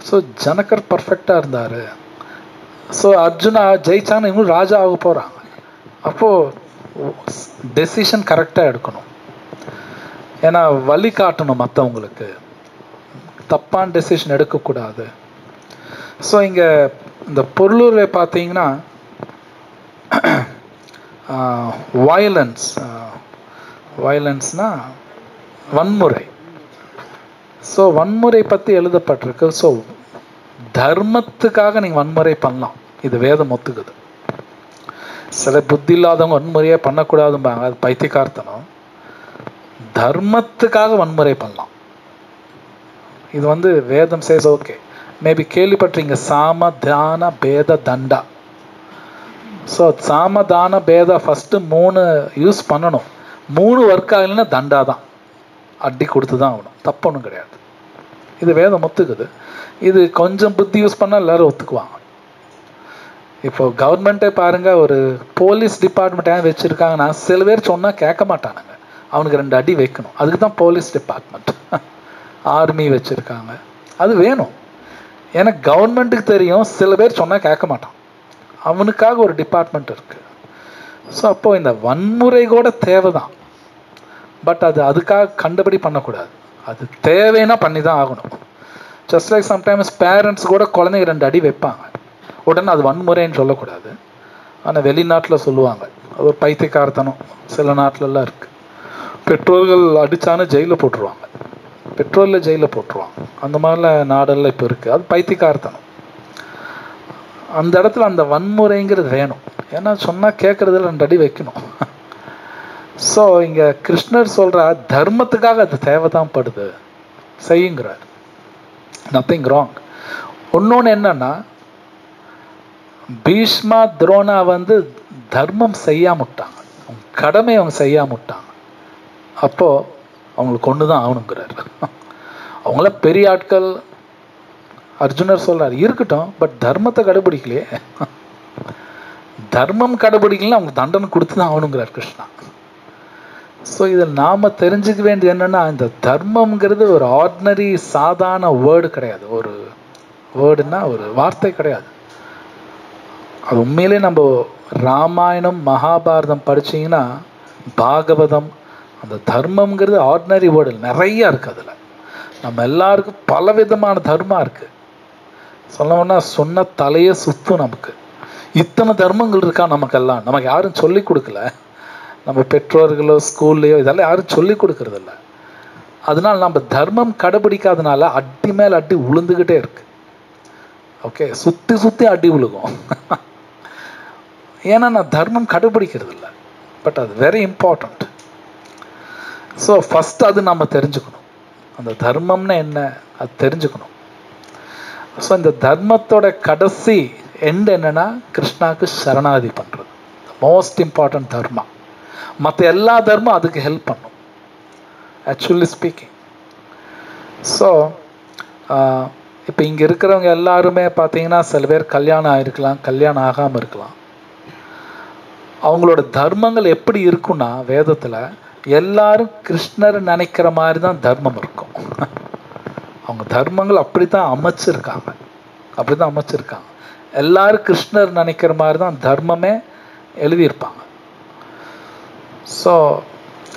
ஸோ ஜனகர் பர்ஃபெக்டாக இருந்தார். ஸோ அர்ஜுனா ஜெயிச்சான்னு இன்னும் ராஜா ஆக போகிறாங்க. அப்போது டெசிஷன் கரெக்டாக எடுக்கணும். ஏன்னா வழி காட்டணும் மற்றவங்களுக்கு, தப்பான டெசிஷன் எடுக்கக்கூடாது. ஸோ இங்கே இந்த பொருளூரில் பார்த்தீங்கன்னா வயலன்ஸ்னால் வன்முறை. ஸோ வன்முறை பற்றி எழுதப்பட்டிருக்கு. ஸோ தர்மத்துக்காக நீங்கள் வன்முறை பண்ணலாம், இது வேதம் ஒத்துக்குது. சில புத்தி இல்லாதவங்க வன்முறையே பண்ணக்கூடாதும்பாங்க, அது பைத்தியக்கார்த்தனம். தர்மத்துக்காக வன்முறை பண்ணலாம், இது வந்து வேதம் சேஸ். ஓகே, மேபி கேள்விப்பட்டீங்க சாம தான பேத தண்டா. ஸோ சாம தான பேதா ஃபஸ்ட்டு 3 யூஸ் பண்ணணும். 3 ஒர்க் ஆகலைன்னா தண்டா தான், அடி கொடுத்து தான் ஆகணும், தப்பு ஒன்றும் கிடையாது. இது வேதம் ஒத்துக்குது. இது கொஞ்சம் புத்தி யூஸ் பண்ணால் எல்லோரும் ஒத்துக்குவாங்க. இப்போ கவர்மெண்ட்டே பாருங்கள், ஒரு போலீஸ் டிபார்ட்மெண்ட் ஏன் வச்சுருக்காங்கன்னா சில பேர் சொன்னால் கேட்க மாட்டானுங்க, அவனுக்கு 2 அடி வைக்கணும். அதுக்கு தான் போலீஸ் டிபார்ட்மெண்ட். ஆர்மி வச்சுருக்காங்க, அது வேணும். ஏன்னா கவர்மெண்ட்டுக்கு தெரியும் சில பேர் சொன்னால் கேட்க மாட்டான், அவனுக்காக ஒரு டிபார்ட்மெண்ட் இருக்குது. ஸோ அப்போது இந்த வன்முறை கூட தேவை தான், பட் அது அதுக்காக கண்டபடி பண்ணக்கூடாது. அது தேவைன்னா பண்ணி தான் ஆகணும். ஜஸ்ட் லைக் சம்டைம்ஸ் பேரண்ட்ஸ் கூட குழந்தைங்க 2 அடி வைப்பாங்க, உடனே அது வன்முறைன்னு சொல்லக்கூடாது. ஆனால் வெளிநாட்டில் சொல்லுவாங்க, அது ஒரு பைத்தியக்காரத்தனம். சில நாட்டிலலாம் இருக்குது, பெற்றோர்கள் அடித்தானே ஜெயிலில் போட்டுருவாங்க, பெட்ரோலில் ஜெயிலில் போட்டுருவாங்க. அந்த மாதிரிலாம் நாடெல்லாம் இப்போ இருக்குது. அது பைத்தியக்காரத்தனம். அந்த இடத்துல அந்த வன்முறைங்கிறது வேணும். ஏன்னா சொன்னால் கேட்குறதுல 2 அடி வைக்கணும். ஸோ இங்கே கிருஷ்ணர் சொல்கிற தர்மத்துக்காக அது தேவை தான் படுது, செய்யுங்கிறார். Nothing wrong. இன்னொன்று என்னன்னா, பீஷ்மா துரோணா வந்து தர்மம் செய்யாமட்டாங்க, அவங்க கடமை அவங்க செய்யாமட்டாங்க. அப்போது அவங்களுக்கு ஒன்று தான் ஆகணுங்கிறார். அவங்கள பெரிய ஆட்கள். அர்ஜுனர் சொல்கிறார் இருக்கட்டும், பட் தர்மத்தை கடைபிடிக்கலையே, தர்மம் கடைபிடிக்கலாம், அவங்க தண்டனை கொடுத்து தான் ஆகணுங்கிறார் கிருஷ்ணா. ஸோ இதில் நாம் தெரிஞ்சுக்க வேண்டியது என்னென்னா, இந்த தர்மம்ங்கிறது ஒரு ஆர்டினரி சாதாரண வேர்டு கிடையாது. ஒரு வேர்டுன்னா ஒரு வார்த்தை கிடையாது. அது உண்மையிலே நம்ம ராமாயணம் மகாபாரதம் படிச்சிங்கன்னா, பாகவதம், அந்த தர்மம்ங்கிறது ஆர்டினரி வேர்டு நிறையா இருக்குது. அதில் நம்ம எல்லாருக்கும் பலவிதமான தர்மம் இருக்குது. சொல்லணும்னா சொன்ன தலையே சுத்தும். நமக்கு இத்தனை தர்மங்கள் இருக்கா நமக்கெல்லாம், நமக்கு யாரும் சொல்லி கொடுக்கல. நம்ம பெற்றோர்களோ ஸ்கூல்லையோ இதெல்லாம் யாரும் சொல்லி கொடுக்கறதில்ல. அதனால நம்ம தர்மம் கடைபிடிக்காதனால அடி மேல் அடி உளுந்துக்கிட்டே இருக்கு. ஓகே, சுற்றி சுற்றி அடி விழுகும். ஏன்னா நான் தர்மம் கடைபிடிக்கிறது இல்லை. பட் அது வெரி இம்பார்ட்டண்ட். ஸோ ஃபஸ்ட் அது நம்ம தெரிஞ்சுக்கணும், அந்த தர்மம்னா என்ன அது தெரிஞ்சுக்கணும். ஸோ இந்த தர்மத்தோட கடைசி எண்ட் என்னன்னா, கிருஷ்ணாவுக்கு சரணாகதி பண்ணுறது மோஸ்ட் இம்பார்ட்டன்ட் தர்மா. மற்ற எல்லா தர்மம் அதுக்கு ஹெல்ப் பண்ணும் ஆக்சுவலி ஸ்பீக்கிங். ஸோ இப்போ இங்கே இருக்கிறவங்க எல்லாருமே பார்த்தீங்கன்னா, சில பேர் கல்யாணம் ஆகிருக்கலாம், கல்யாணம் ஆகாமல் இருக்கலாம். அவங்களோட தர்மங்கள் எப்படி இருக்குன்னா, வேதத்தில் எல்லாரும் கிருஷ்ணர் நினைக்கிற மாதிரி தான் தர்மம் இருக்கும். அவங்க தர்மங்கள் அப்படி தான் அமைச்சிருக்காங்க, அப்படி தான் அமைச்சிருக்காங்க. எல்லாரும் கிருஷ்ணர் நினைக்கிற மாதிரி தான் தர்மமே எழுதியிருப்பாங்க. ஸோ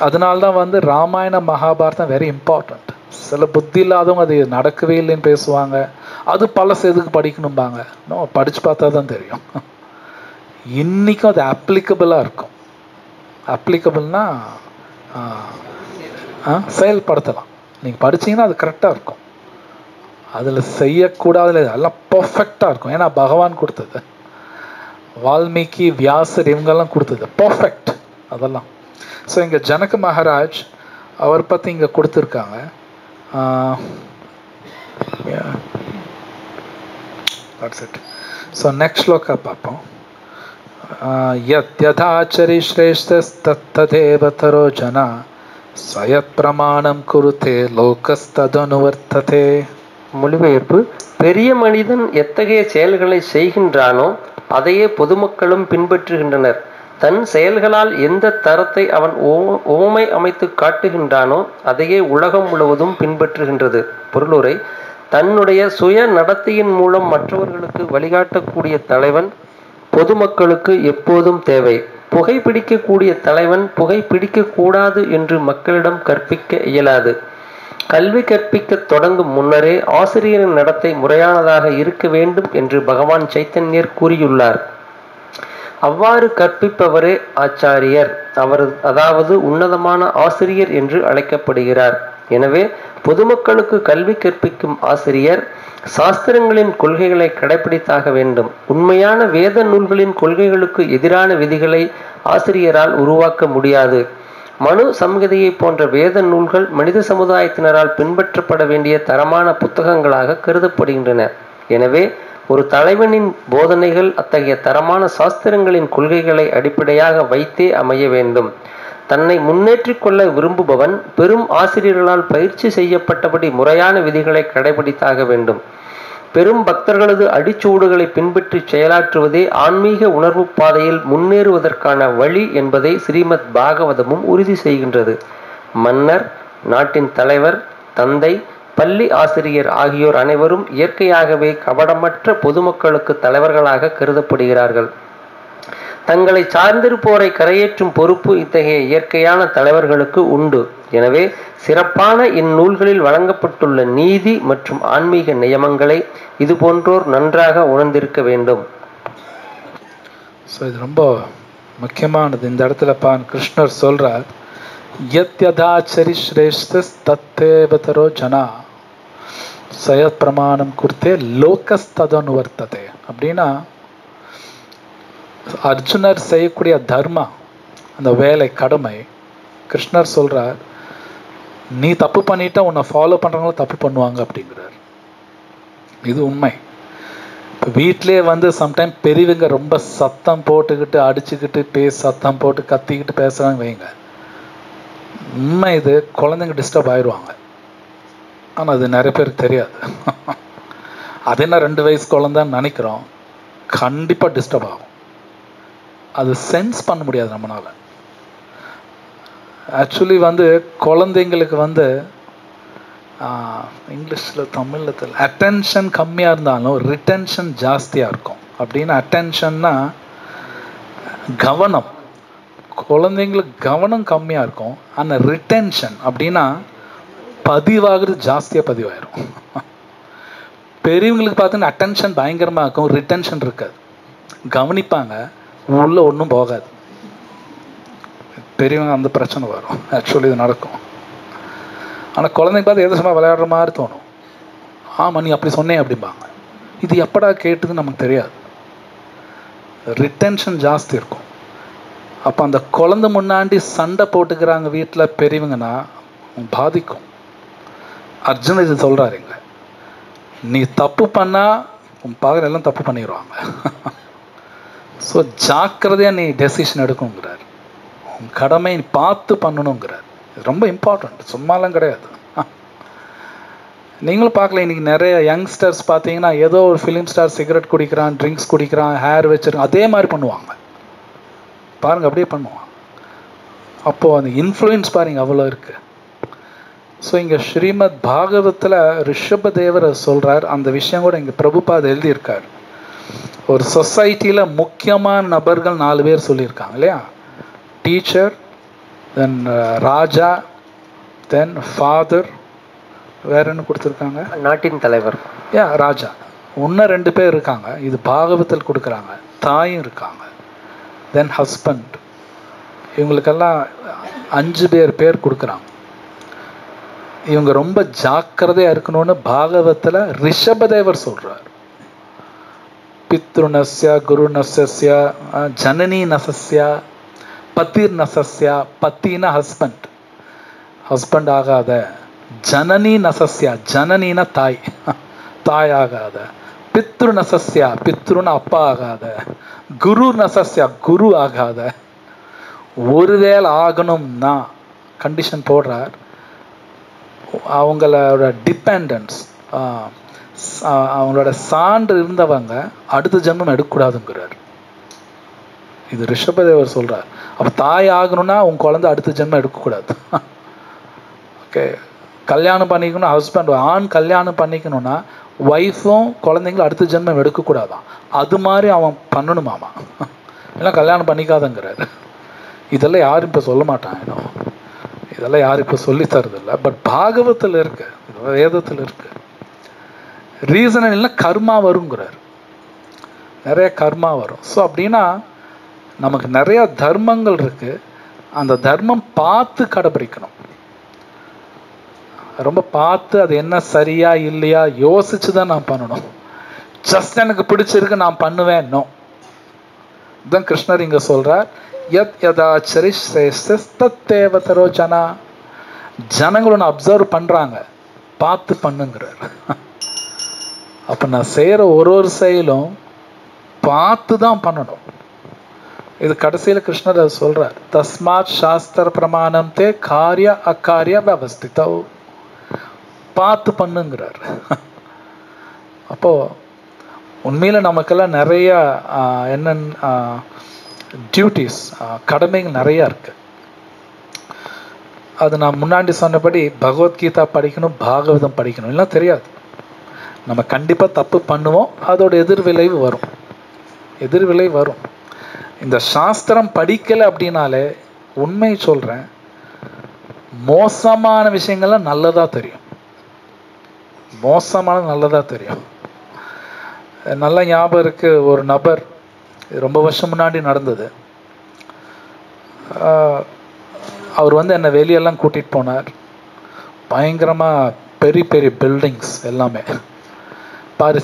அதனால்தான் வந்து ராமாயண மகாபாரதம் வெரி இம்பார்ட்டண்ட். சில புத்தி இல்லாதவங்க அது நடக்கவே இல்லைன்னு பேசுவாங்க, அது பழசு எதுக்கு படிக்கணும்பாங்க. இன்னும் படித்து பார்த்தா தான் தெரியும். இன்றைக்கும் அது அப்ளிகபிளாக இருக்கும். அப்ளிகபிள்னா செயல்படுத்தலாம். நீங்கள் படிச்சிங்கன்னா அது கரெக்டாக இருக்கும். அதில் செய்யக்கூடாதுல எல்லாம் பர்ஃபெக்டாக இருக்கும். ஏன்னா பகவான் கொடுத்தது, வால்மீகி, வியாசர் இவங்கெல்லாம் கொடுத்தது பர்ஃபெக்ட். அதெல்லாம் ஸோ இங்கே ஜனக மகாராஜ் அவர் பற்றி இங்கே கொடுத்துருக்காங்க. ஸோ நெக்ஸ்ட் ஸ்லோகா பார்ப்போம். யத்யதாச்சரி ஸ்ரேஷ்டஸ்தத்ததேவ ஜனா ஸ்வயத் பிரமாணம் குருதே லோகஸ்ததனுவர்த்ததே. மொழிபெயர்ப்பு: பெரிய மனிதன் எத்தகைய செயல்களை செய்கின்றானோ அதையே பொதுமக்களும் பின்பற்றுகின்றனர். தன் செயல்களால் எந்த தரத்தை அவன் உவமை அமைத்து காட்டுகின்றானோ அதையே உலகம் முழுவதும் பின்பற்றுகின்றது. பொருளுரை: தன்னுடைய சுய நடத்தையின் மூலம் மற்றவர்களுக்கு வழிகாட்டக்கூடிய தலைவன் பொதுமக்களுக்கு எப்போதும் தேவை. புகைப்பிடிக்கக்கூடிய தலைவன் புகைப்பிடிக்கக்கூடாது என்று மக்களிடம் கற்பிக்க இயலாது. கல்வி கற்பிக்க தொடங்கும் முன்னரே ஆசிரியரின் நடத்தை முறையானதாக இருக்க வேண்டும் என்று பகவான் சைத்தன்யர் கூறியுள்ளார். அவ்வாறு கற்பிப்பவரே ஆச்சாரியர், அவர் அதாவது உன்னதமான ஆசிரியர் என்று அழைக்கப்படுகிறார். எனவே பொதுமக்களுக்கு கல்வி கற்பிக்கும் ஆசிரியர் சாஸ்திரங்களின் கொள்கைகளை கடைபிடித்தாக வேண்டும். உண்மையான வேத நூல்களின் கொள்கைகளுக்கு எதிரான விதிகளை ஆசிரியரால் உருவாக்க முடியாது. மனு சம்ஹிதையை போன்ற வேத நூல்கள் மனித சமுதாயத்தினரால் பின்பற்றப்பட வேண்டிய தரமான புத்தகங்களாக கருதப்படுகின்றன. எனவே ஒரு தலைவனின் போதனைகள் அத்தகைய தரமான சாஸ்திரங்களின் கொள்கைகளை அடிப்படையாக வைத்தே அமைய வேண்டும். தன்னை முன்னேற்றிக் கொள்ள விரும்புபவன் பெரும் ஆசிரியர்களால் பயிற்சி செய்யப்பட்டபடி முறையான விதிகளை கடைபிடித்தாக வேண்டும். பெரும் பக்தர்களது அடிச்சூடுகளை பின்பற்றி செயலாற்றுவதே ஆன்மீக உணர்வு பாதையில் முன்னேறுவதற்கான வழி என்பதை ஸ்ரீமத் பாகவதமும் உறுதி செய்கின்றது. மன்னர், நாட்டின் தலைவர், தந்தை, பள்ளி ஆசிரியர் ஆகியோர் அனைவரும் இயற்கையாகவே கபடமற்ற பொதுமக்களுக்கு தலைவர்களாக கருதப்படுகிறார்கள். தங்களை சார்ந்திருப்போரை கரையேற்றும் பொறுப்பு இத்தகைய இயற்கையான தலைவர்களுக்கு உண்டு. எனவே சிறப்பான இந்நூல்களில் வழங்கப்பட்டுள்ள நீதி மற்றும் ஆன்மீக நியமங்களை இது போன்றோர் நன்றாக உணர்ந்திருக்க வேண்டும். ஸோ இது ரொம்ப முக்கியமானது. இந்த இடத்துல கிருஷ்ணர் சொல்றார், யத்யதாச்சரி ஸ்ரேஷ்டஸ் தத்தேவதரோ ஜனா சயத் பிரமாணம் குர்த்தே லோகஸ்ததனுவர்த்ததே. அப்படின்னா அர்ஜுனர் செய்யக்கூடிய தர்மா, அந்த வேலை, கடமை, கிருஷ்ணர் சொல்றார், நீ தப்பு பண்ணிட்டா உன்னை ஃபாலோ பண்றவங்களும் தப்பு பண்ணுவாங்க அப்படிங்கிறார். இது உண்மை. இப்போ வீட்டிலே சம்டைம் பெரியவங்க ரொம்ப சத்தம் போட்டுக்கிட்டு அடிச்சுக்கிட்டு சத்தம் போட்டு கத்திக்கிட்டு பேசுறாங்க வைங்க, உண்மை இது, குழந்தைங்க டிஸ்டர்ப் ஆயிடுவாங்க. ஆனால் அது நிறைய பேருக்கு தெரியாது. அது என்ன 2 வயசு குழந்தைன்னு நினைக்கிறோம், கண்டிப்பாக டிஸ்டர்ப் ஆகும். அது சென்ஸ் பண்ண முடியாது நம்மளால. ஆக்சுவலி குழந்தைங்களுக்கு இங்கிலீஷில் தமிழில் தெரியல, அட்டென்ஷன் கம்மியாக இருந்தாலும் ரிட்டென்ஷன் ஜாஸ்தியாக இருக்கும். அப்படின்னா அட்டென்ஷன்னா கவனம், குழந்தைங்களுக்கு கவனம் கம்மியாக இருக்கும். ஆனால் ரிட்டென்ஷன் அப்படின்னா பதிவாகிறது ஜாஸ்தியாக பதிவாயிரும். பெரியவங்களுக்கு பார்த்தீங்கன்னா அட்டென்ஷன் பயங்கரமாக இருக்கும், ரிட்டென்ஷன் இருக்காது. கவனிப்பாங்க, உள்ள ஒன்றும் போகாது. பெரியவங்க அந்த பிரச்சனை வரும். ஆக்சுவலி இது நடக்கும். ஆனால் குழந்தைங்க பார்த்து எது சும்மா விளையாடுற மாதிரி தோணும். ஆமாம், நீ அப்படி சொன்னேன் அப்படிம்பாங்க. இது எப்படா கேட்டுதுன்னு நமக்கு தெரியாது. ரிட்டென்ஷன் ஜாஸ்தி இருக்கும். அப்போ அந்த குழந்தை முன்னாடி சண்டை போட்டுக்கிறாங்க வீட்டில் பெரியவங்கன்னா பாதிக்கும். அர்ஜுன் இது சொல்கிறாருங்க, நீ தப்பு பண்ணால் உன் பாகர் எல்லாம் தப்பு பண்ணிடுவாங்க. ஸோ ஜாக்கிரதையாக நீ டெசிஷன் எடுக்கணுங்கிறார். உன் கடமை நீ பார்த்து பண்ணணுங்கிறார். இது ரொம்ப இம்பார்ட்டண்ட், சும்மாலாம் கிடையாது. நீங்களும் பார்க்கல, இன்றைக்கி நிறைய யங்ஸ்டர்ஸ் பார்த்தீங்கன்னா ஏதோ ஒரு ஃபிலிம் ஸ்டார் சிகரெட் குடிக்கிறான், ட்ரிங்க்ஸ் குடிக்கிறான், ஹேர் வச்சிருக்கான், அதே மாதிரி பண்ணுவாங்க பாருங்கள், அப்படியே பண்ணுவான். அப்போது அந்த இன்ஃப்ளூயன்ஸ் பாருங்க அவ்வளோ இருக்குது. ஸோ இங்கே ஸ்ரீமத் பாகவத்தில் ரிஷபதேவர் சொல்கிறார். அந்த விஷயம் கூட இங்கே பிரபுபாத் எழுதியிருக்கார். ஒரு சொசைட்டியில் முக்கியமான நபர்கள் 4 பேர் சொல்லியிருக்காங்க இல்லையா? டீச்சர், தென் ராஜா, தென் ஃபாதர், வேற என்ன கொடுத்துருக்காங்க? நாட்டின் தலைவர். ராஜா. இன்னும் 2 பேர் இருக்காங்க, இது பாகவத்தில் கொடுக்குறாங்க. தாயும் இருக்காங்க, தென் ஹஸ்பண்ட். இவங்களுக்கெல்லாம் 5 பேர் கொடுக்குறாங்க. இவங்க ரொம்ப ஜாக்கிரதையாக இருக்கணும்னு பாகவத்தில் ரிஷபதேவர் சொல்கிறார். பித்ருநஸ்ய குருநஸ்ய ஜனனி நசஸ்ய பத்திர் நசஸ்யா, பத்தின ஹஸ்பண்ட், ஹஸ்பண்ட் ஆகாத. ஜனனி நசஸ்யா, ஜனனின தாய், தாய் ஆகாத. பித்ரு நசஸ்யா, பித்ருன்னு அப்பா ஆகாத. குரு நசஸ்யா, குரு ஆகாத. ஒருவேளை ஆகணும்னா கண்டிஷன் போடுறார், அவங்களோட டிபெண்டன்ஸ், அவங்களோட சான்று இருந்தவங்க அடுத்த ஜென்மம் எடுக்கக்கூடாதுங்கிறார். இது ரிஷபதேவர் சொல்றார். அப்ப தாய் ஆகணும்னா உங்க குழந்தை அடுத்த ஜென்மம் எடுக்கக்கூடாது. ஓகே, கல்யாணம் பண்ணிக்கணும், ஹஸ்பண்ட் ஆண் கல்யாணம் பண்ணிக்கணும்னா ஒய்ஃபும் குழந்தைங்களும் அடுத்த ஜென்மம் எடுக்கக்கூடாதான். அது மாதிரி அவன் பண்ணணுமாமா, இல்லை கல்யாணம் பண்ணிக்காதங்கிறாரு. இதெல்லாம் யாரும் இப்போ சொல்ல மாட்டாங்க, இதெல்லாம் யாரும் இப்போ சொல்லி தரதில்லை. பட் பாகவத்தில் இருக்கு, வேதத்தில் இருக்கு. ரீசன் இல்லை, கர்மா வருங்கிறார், நிறைய கர்மா வரும். ஸோ அப்படின்னா நமக்கு நிறைய தர்மங்கள் இருக்கு, அந்த தர்மம் பார்த்து கடைபிடிக்கணும். ரொம்ப பார்த்து அது என்ன சரியா இல்லையா யோசிச்சு தான் நான் பண்ணணும். ஜஸ்ட் எனக்கு பிடிச்சிருக்கு நான் பண்ணுவேன், நோ. இதுதான் கிருஷ்ணர் இங்க சொல்றார், யத் யதாச்சரி தத்தேவதரோ ஜனா. ஜனங்களை அப்சர்வ் பண்றாங்க, பார்த்து பண்ணுங்கிறார். அப்ப நான் செய்யற ஒரு செயலும் பார்த்து தான் பண்ணணும். இது கடைசியில கிருஷ்ணர் சொல்றார், தஸ்மாத் சாஸ்திர பிரமாணம் தே காரிய அக்காரிய வியவஸ்திதோ. பார்த்து பண்ணுங்கிறார். அப்போ உண்மையில நமக்கெல்லாம் நிறைய என்னென்ன டியூட்டிஸ், கடமைகள் நிறைய இருக்கு. அது நான் முன்னாடி சொன்னபடி பகவத்கீதா படிக்கணும், பாகவதம் படிக்கணும், எல்லாம் தெரியாது. நம்ம கண்டிப்பா தப்பு பண்ணுவோம், அதோட எதிர்விளைவு வரும், எதிர்விளைவு வரும். இந்த சாஸ்திரம் படிக்கலை அப்படின்னாலே உண்மை சொல்றேன், மோசமான விஷயங்கள்லாம் நல்லதா தெரியும், மோசமான நல்லதா தெரியும். நல்ல ஞாபகம் இருக்கு, ஒரு நபர், ரொம்ப வருஷம் முன்னாடி நடந்தது. அவர் என்னை வெளியெல்லாம் கூட்டிட்டு போனார். பயங்கரமா பெரிய பெரிய பில்டிங்ஸ் எல்லாமே பாரு.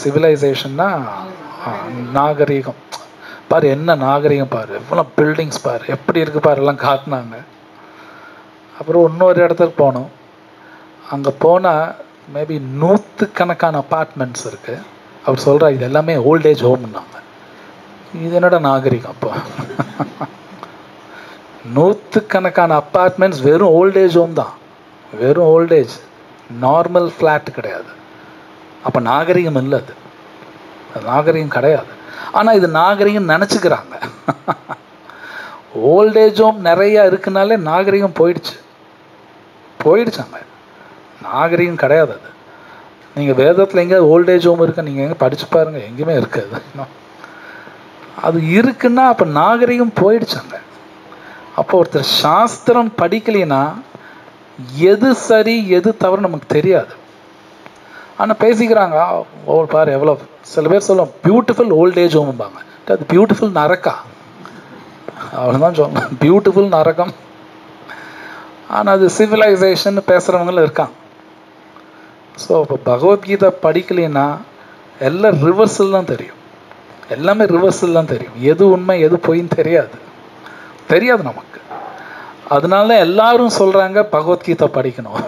சிவிலைசேஷன்னா நாகரீகம் பாரு, என்ன நாகரீகம் பாரு, எவ்வளோ பில்டிங்ஸ் பாரு, எப்படி இருக்கு பாரு, எல்லாம் காட்டினாங்க. அப்புறம் இன்னொரு இடத்துக்கு போனோம். அங்கே போனால் மேபி 100கணக்கான அப்பார்ட்மெண்ட்ஸ் இருக்கு. அவர் சொல்கிறார் இது எல்லாமே ஓல்டேஜ் ஹோம்னாங்க. இது என்னோட நாகரிகம்? அப்போ 100கணக்கான அப்பார்ட்மெண்ட்ஸ் வெறும் ஓல்டேஜ் ஹோம் தான், வெறும் ஓல்டேஜ், நார்மல் ஃப்ளாட் கிடையாது. அப்போ நாகரிகம் இல்லை, அது நாகரிகம் கிடையாது. ஆனால் இது நாகரிகம் நினச்சிக்கிறாங்க. ஓல்டேஜ் ஹோம் நிறையா இருக்குனாலே நாகரிகம் போயிடுச்சாங்க. நாகரிகம் கிடையாது அது. நீங்கள் வேதத்தில் எங்கேயாவது ஓல்டேஜ் ஹோம் இருக்கு, நீங்கள் எங்கே படிச்சு பாருங்க, எங்கேயுமே இருக்காது. அது இருக்குன்னா அப்போ நாகரிகம் போயிடுச்சாங்க. அப்போ ஒருத்தர் சாஸ்திரம் படிக்கலைன்னா எது சரி எது தவறு நமக்கு தெரியாது. ஆனால் பேசிக்கிறாங்க, பாரு எவ்வளோ. சில பேர் சொல்லுவோம் பியூட்டிஃபுல் ஓல்டேஜ் ஹோம்பாங்க, அது பியூட்டிஃபுல் நரக்கா, அவ்வளோதான் சொல்லணும், பியூட்டிஃபுல் நரகம். ஆனால் அது சிவிலைசேஷன் பேசுகிறவங்களும் இருக்காங்க. ஸோ இப்போ பகவத்கீதை படிக்கலைன்னா எல்லாம் ரிவர்ஸில் தான் தெரியும், எல்லாமே ரிவர்ஸில் தான் தெரியும். எது உண்மை எது பொய்ன்னு தெரியாது நமக்கு. அதனால எல்லாரும் சொல்கிறாங்க பகவத்கீதை படிக்கணும்.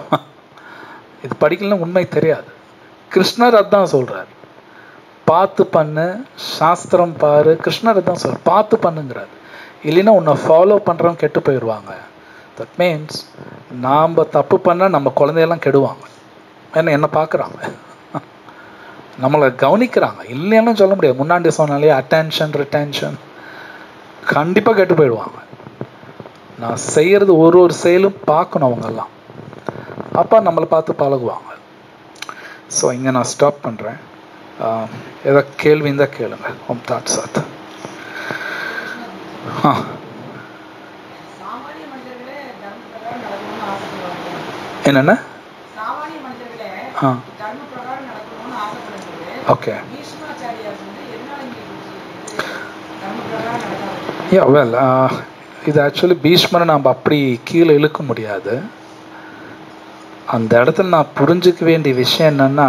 இது படிக்கலன்னா உண்மை தெரியாது. கிருஷ்ணர் அதான் சொல்கிறார், பார்த்து பண்ணு, சாஸ்திரம் பாரு. கிருஷ்ணர் அதான் சொல்கிறார், பார்த்து பண்ணுங்கிறார். இல்லைன்னா உன்னை ஃபாலோ பண்ணுறவங்க கெட்டு போயிடுவாங்க. தட் மீன்ஸ் நாம் தப்பு பண்ணால் நம்ம குழந்தையெல்லாம் கெடுவாங்க. ஏன்னா என்ன பார்க்குறாங்க, நம்மளை கவனிக்கிறாங்க. இல்லைன்னு சொல்ல முடியாது. முன்னாடி சொன்னாலே அட்டென்ஷன் ரிட்டென்ஷன், கண்டிப்பாக கெட்டு போயிடுவாங்க. நான் செய்கிறது ஒரு செயலும் பார்க்கணும் அவங்கெல்லாம், அப்போ நம்மளை பார்த்து பழகுவாங்க. ஸோ இங்கே நான் ஸ்டாப் பண்ணுறேன். ஏதோ கேள்வி இருந்தால் கேளுங்க. ஓம் தாட் சாத். என்னென்ன? ஓகே, வெல் இது ஆக்சுவலி பீஷ்மரை நாம் அப்படி கீழே இழுக்க முடியாது. அந்த இடத்துல நான் புரிஞ்சுக்க வேண்டிய விஷயம் என்னன்னா,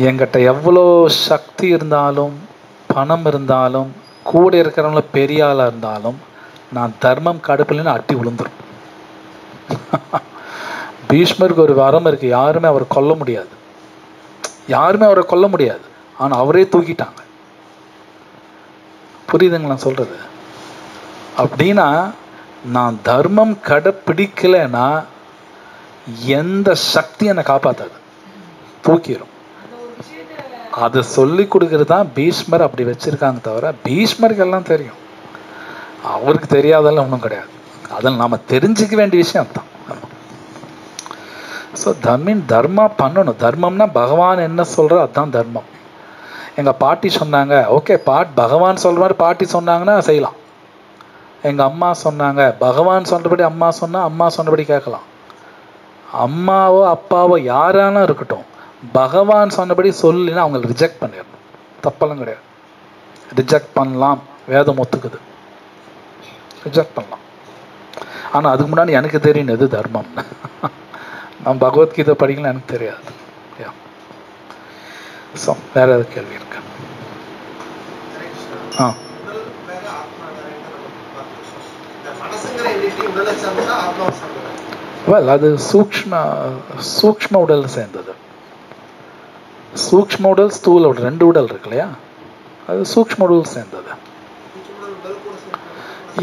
என்கிட்ட எவ்வளோ சக்தி இருந்தாலும் பணம் இருந்தாலும் கூட இருக்கிறவங்கள பெரிய ஆளாக இருந்தாலும் நான் தர்மம் கடுப்பில்லைன்னு அட்டி விழுந்துரும். பீஷ்மருக்கு ஒரு வரம் இருக்கு, யாருமே அவரை கொல்ல முடியாது, யாருமே அவரை கொல்ல முடியாது, ஆனால் அவரே தூக்கிட்டாங்க. புரியுதுங்களா சொல்றது? அப்படின்னா நான் தர்மம் கடைப்பிடிக்கலைன்னா எந்த சக்தி என்னை காப்பாத்தாது, தூக்கிடும். அதை சொல்லி கொடுக்கறது தான் பீஷ்மர் அப்படி வச்சிருக்காங்க. தவிர பீஷ்மருக்கு எல்லாம் தெரியும், அவருக்கு தெரியாதெல்லாம் ஒன்றும் கிடையாது. அதில் நாம தெரிஞ்சுக்க வேண்டிய விஷயம் தான். ஸோ தர்மா பண்ணணும். தர்மம்னா பகவான் என்ன சொல்ற அதுதான் தர்மம். எங்க பாட்டி சொன்னாங்க, ஓகே பகவான் சொல்ற மாதிரி பாட்டி சொன்னாங்கன்னா செய்யலாம். எங்க அம்மா சொன்னாங்க, பகவான் சொன்னபடி அம்மா சொன்னா அம்மா சொன்னபடி கேட்கலாம். அம்மாவோ அப்பாவோ யாராலும் இருக்கட்டும், பகவான் சொன்னபடி சொல்லினா அவங்களை ரிஜெக்ட் பண்ணிடணும். தப்பெல்லாம் கிடையாது, ரிஜெக்ட் பண்ணலாம், வேதம் ஒத்துக்குது, ரிஜெக்ட் பண்ணலாம். ஆனால் அதுக்கு முன்னாடி எனக்கு தெரியும் எது தர்மம். நான் பகவத்கீதை படிக்கலாம், எனக்கு தெரியாது. ஸோ வேற ஏதாவது கேள்வி இருக்கு? அது சூக்ஷ்ம உடல் சேர்ந்தது. சூக்ஷ்ம உடல் ஸ்தூல உடல், ரெண்டு உடல் இருக்கு இல்லையா, அது சூக்ஷ்ம உடல் சேர்ந்தது.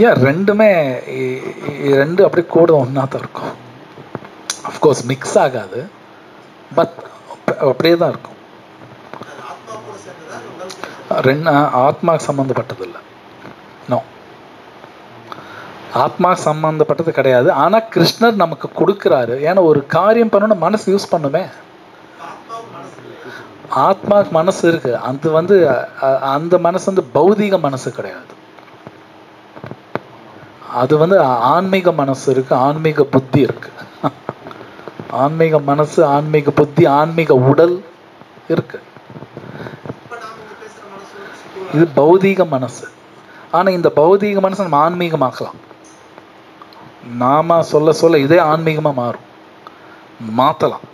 ஏன் ரெண்டுமே ரெண்டு அப்படி கூட ஒன்றா தான் இருக்கும். அஃப்கோர்ஸ் மிக்ஸ் ஆகாது, பட் அப்படியே தான் இருக்கும். ரெண்டு ஆத்மாக்கு சம்மந்தப்பட்டது இல்லை, நோ, ஆத்மா சம்பந்தப்பட்டது கிடையாது. ஆனால் கிருஷ்ணர் நமக்கு கொடுக்குறாரு. ஏன்னா ஒரு காரியம் பண்ணணும் மனசு யூஸ் பண்ணுமே. ஆத்மாக்கு மனசு இருக்கு, அது அந்த மனசு பௌதீக மனசு கிடையாது, அது ஆன்மீக மனசு இருக்கு, ஆன்மீக புத்தி இருக்கு. ஆன்மீக மனசு, ஆன்மீக புத்தி, ஆன்மீக உடல் இருக்கு. இது பௌதீக மனசு. ஆனா இந்த பௌதீக மனசை நம்ம ஆன்மீகமாக்கலாம். நாம சொல்ல சொல்ல இதே ஆன்மீகமா மாறும், மாத்தலாம்.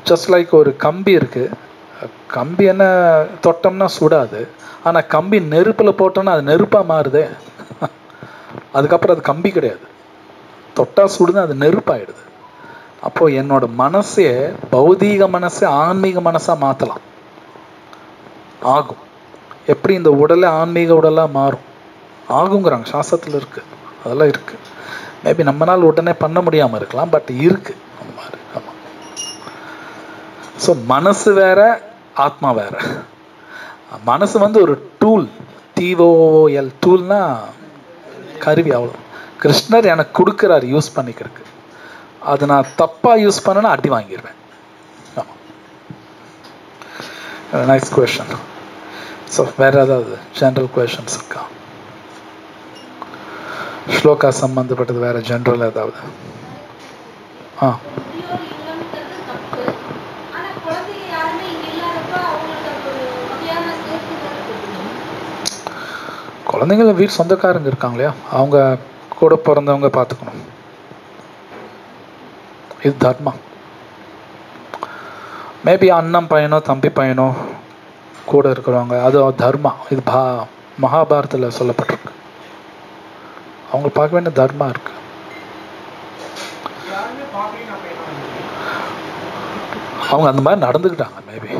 ஜஸ்ட் லைக் ஒரு கம்பி இருக்கு, கம்பி என்ன தொட்டோம்னா சுடாது, ஆனா கம்பி நெருப்புல போட்டோம்னா அது நெருப்பா மாறுதே. அதுக்கப்புறம் அது கம்பி கிடையாது, தொட்டா சுடுது, அது நெருப்பாயிடுது. அப்போ என்னோட மனசே பௌதீக மனசு ஆன்மீக மனசா மாத்தலாம், ஆகும். எப்படி இந்த உடலை ஆன்மீக உடலா மாறும், ஆகுங்கிறாங்க, சாஸ்திரத்துல இருக்கு, அதெல்லாம் இருக்கு. மேபி நம்மளால உடனே பண்ண முடியாம இருக்கலாம், பட் இருக்கு அந்த மாதிரி. ஆமா. ஸோ மனசு வேற, ஆத்மா வேற. மனசு ஒரு டூல், டிஓஎல், டூல்னா கருவி, அவ்வளோ. கிருஷ்ணர் எனக்கு கொடுக்குறாரு யூஸ் பண்ணிக்கிறதுக்கு. அது நான் தப்பா யூஸ் பண்ணனா அடி வாங்கிடுவேன். Next question. ஸோ வேற ஏதாவது ஜென்ரல் கொஸ்டின்ஸ் இருக்கா? ஸ்லோகா சம்பந்தப்பட்டது வேற ஜென்ரல் ஏதாவது? குழந்தைங்க வீட்டு சொந்தக்காரங்க இருக்காங்க இல்லையா, அவங்க கூட பிறந்தவங்க பார்த்துக்கணும். இது தர்மம். மேபி அண்ணன் பையனோ தம்பி பையனோ கூட இருக்கிறவங்க, அது தர்மா. இது மகாபாரதத்தில் சொல்லப்பட்டிருக்கு. அவங்க பார்க்க வேண்டிய தர்மா இருக்கு. அவங்க அந்த மாதிரி நடந்துக்கிட்டாங்க. மேபி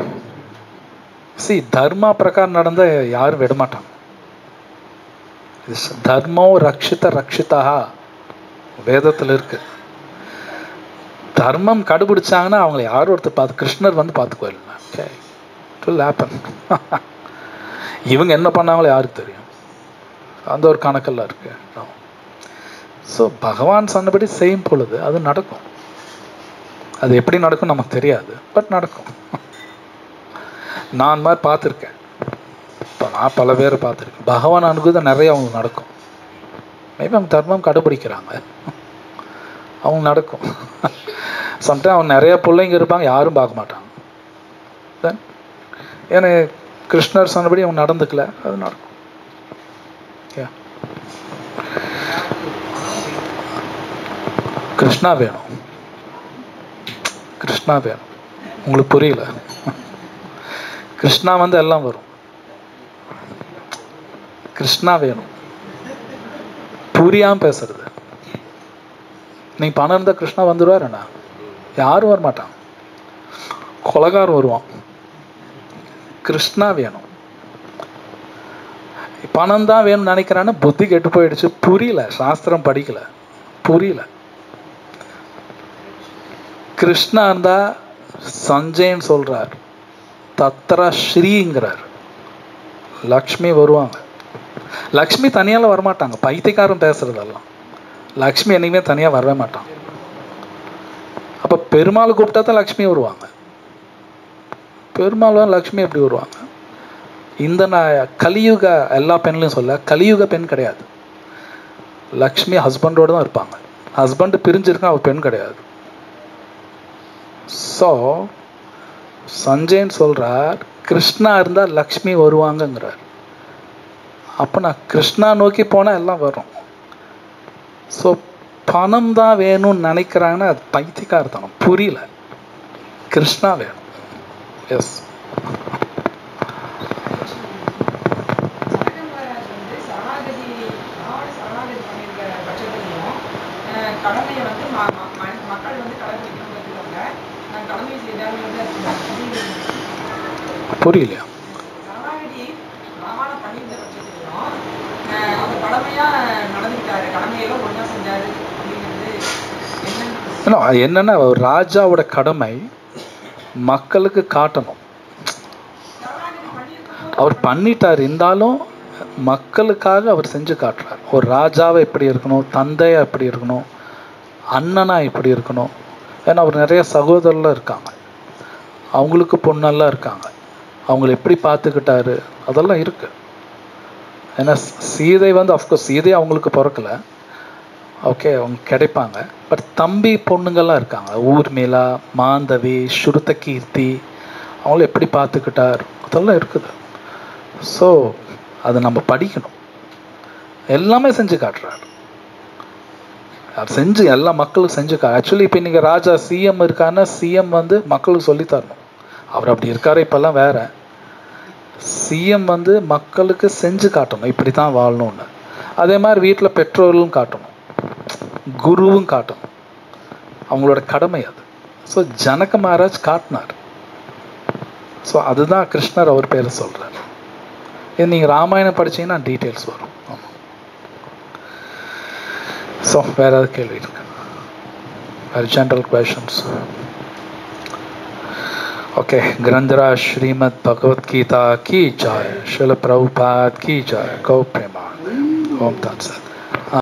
தர்மா பிரகாரம் நடந்த யாரும் விடமாட்டாங்க. தர்மோ ரக்ஷிதா வேதத்தில் இருக்கு. தர்மம் கடைபிடிச்சாங்கன்னா அவங்களை யாரும் ஒருத்தர் பார்த்து, கிருஷ்ணர் பார்த்துக்குவாரு. இவங்க என்ன பண்ணாங்களோ யாருக்கு தெரியும், அந்த ஒரு கணக்கெல்லாம் இருக்கு. ஸோ பகவான் சொன்னபடி செய்யும் பொழுது அது நடக்கும். அது எப்படி நடக்கும் நமக்கு தெரியாது, பட் நடக்கும். நான் மாதிரி பார்த்துருக்கேன், இப்போ நான் பல பேரை பார்த்துருக்கேன். பகவான் அனுகூலம் நிறைய அவங்களுக்கு நடக்கும். மேபி அவங்க தர்மம் கடைபிடிக்கிறாங்க, அவங்க நடக்கும். சம்டைம் அவங்க நிறைய பிள்ளைங்க இருப்பாங்க, யாரும் பார்க்க மாட்டாங்க. ஏன்னா கிருஷ்ணர் சொன்னபடி அவங்க நடந்துக்கல, அது நடக்கும். கிருஷ்ணா வேணும், கிருஷ்ணா வேணும். உங்களுக்கு புரியல? கிருஷ்ணா எல்லாம் வரும். கிருஷ்ணா வேணும். புரியாம பேசுறது. நீங்க பணம் இருந்தா கிருஷ்ணா வந்துடுவார் என்ன? யாரும் வரமாட்டான். கொலகாரம் வருவான். கிருஷ்ணா வேணும். பணம் தான் வேணும்னு நினைக்கிறான்னு புத்தி கெட்டு போயிடுச்சு. புரியல, சாஸ்திரம் படிக்கல, புரியல. கிருஷ்ணா இருந்தா சஞ்சயன் சொல்றார், தத்ரா ஸ்ரீங்கிறார். லக்ஷ்மி வருவாங்க. லக்ஷ்மி தனியால வரமாட்டாங்க. பைத்தியக்காரன் பேசுறதெல்லாம். லக்ஷ்மி என்னைக்குமே தனியா வரவே மாட்டான். அப்ப பெருமாள் கூப்பிட்டா தான் லக்ஷ்மி வருவாங்க. பெருமாள் லக்ஷ்மி எப்படி வருவாங்க? இந்த கலியுக எல்லா பெண்லையும் சொல்ல, கலியுக பெண் கிடையாது. லக்ஷ்மி ஹஸ்பண்டோடு தான் இருப்பாங்க. ஹஸ்பண்ட் பிரிஞ்சிருக்கா, அவ பெண் கிடையாது. ஸோ சஞ்சயன் சொல்றார், கிருஷ்ணா இருந்தா லக்ஷ்மி வருவாங்கங்கிறார். அப்ப நான் கிருஷ்ணா நோக்கி போனா எல்லாம் வரும். ஸோ பணம் தான் வேணும்னு நினைக்கிறாங்கன்னா அது பைத்தியக்காரத்தனம். புரியல. கிருஷ்ணா வேணும். எஸ். புரியலையா? என்னன்னா ராஜாவோட கடமை மக்களுக்கு காட்டணும். அவர் பண்ணிட்டார், இருந்தாலும் மக்களுக்காக அவர் செஞ்சு காட்டுறார். ஒரு ராஜாவை எப்படி இருக்கணும், தந்தையா எப்படி இருக்கணும், அண்ணனா எப்படி இருக்கணும். ஏன்னா அவர் நிறைய சகோதரர்லாம் இருக்காங்க, அவங்களுக்கு பொண்ணெல்லாம் இருக்காங்க. அவங்களை எப்படி பார்த்துக்கிட்டாரு அதெல்லாம் இருக்கு. ஏன்னா சீதை அஃப்கோர்ஸ் சீதை அவங்களுக்கு பிறக்கல, ஓகே, அவங்க கிடைப்பாங்க. பட் தம்பி பொண்ணுங்கள்லாம் இருக்காங்க, ஊர்மிளா, மாந்தவி, ஸ்ருத கீர்த்தி, அவங்கள எப்படி பார்த்துக்கிட்டார் அதெல்லாம் இருக்குது. ஸோ அதை நம்ம படிக்கணும். எல்லாமே செஞ்சு காட்டுறாரு. அது செஞ்சு எல்லா மக்களும் செஞ்சு ஆக்சுவலி இப்போ இன்னைக்கு ராஜா சிஎம் இருக்காருன்னா சிஎம் மக்களுக்கு சொல்லித்தரணும். அவர் அப்படி இருக்காரு. இப்பெல்லாம் வேற. சிஎம் மக்களுக்கு செஞ்சு காட்டணும், இப்படி தான் வாழணும்னு. அதே மாதிரி வீட்டில் பெற்றோர்களும் காட்டணும், குருவும் காட்டணும். அவங்களோட கடமை அது. ஸோ ஜனக மகாராஜ் காட்டினார். ஸோ அதுதான் கிருஷ்ணர் அவர் பேரை சொல்றார். இது நீங்கள் ராமாயணம் படிச்சீங்கன்னா டீட்டெயில்ஸ் வரும். ஆமாம். ஸோ வேற ஏதாவது கேள்வி இருக்கு? வேறு general questions? Okay. ग्रंथराज Shrimad Bhagavad Gita की जय. श्रील प्रभुपाद की जय. गौ प्रेमानंद. ओम तत्सत.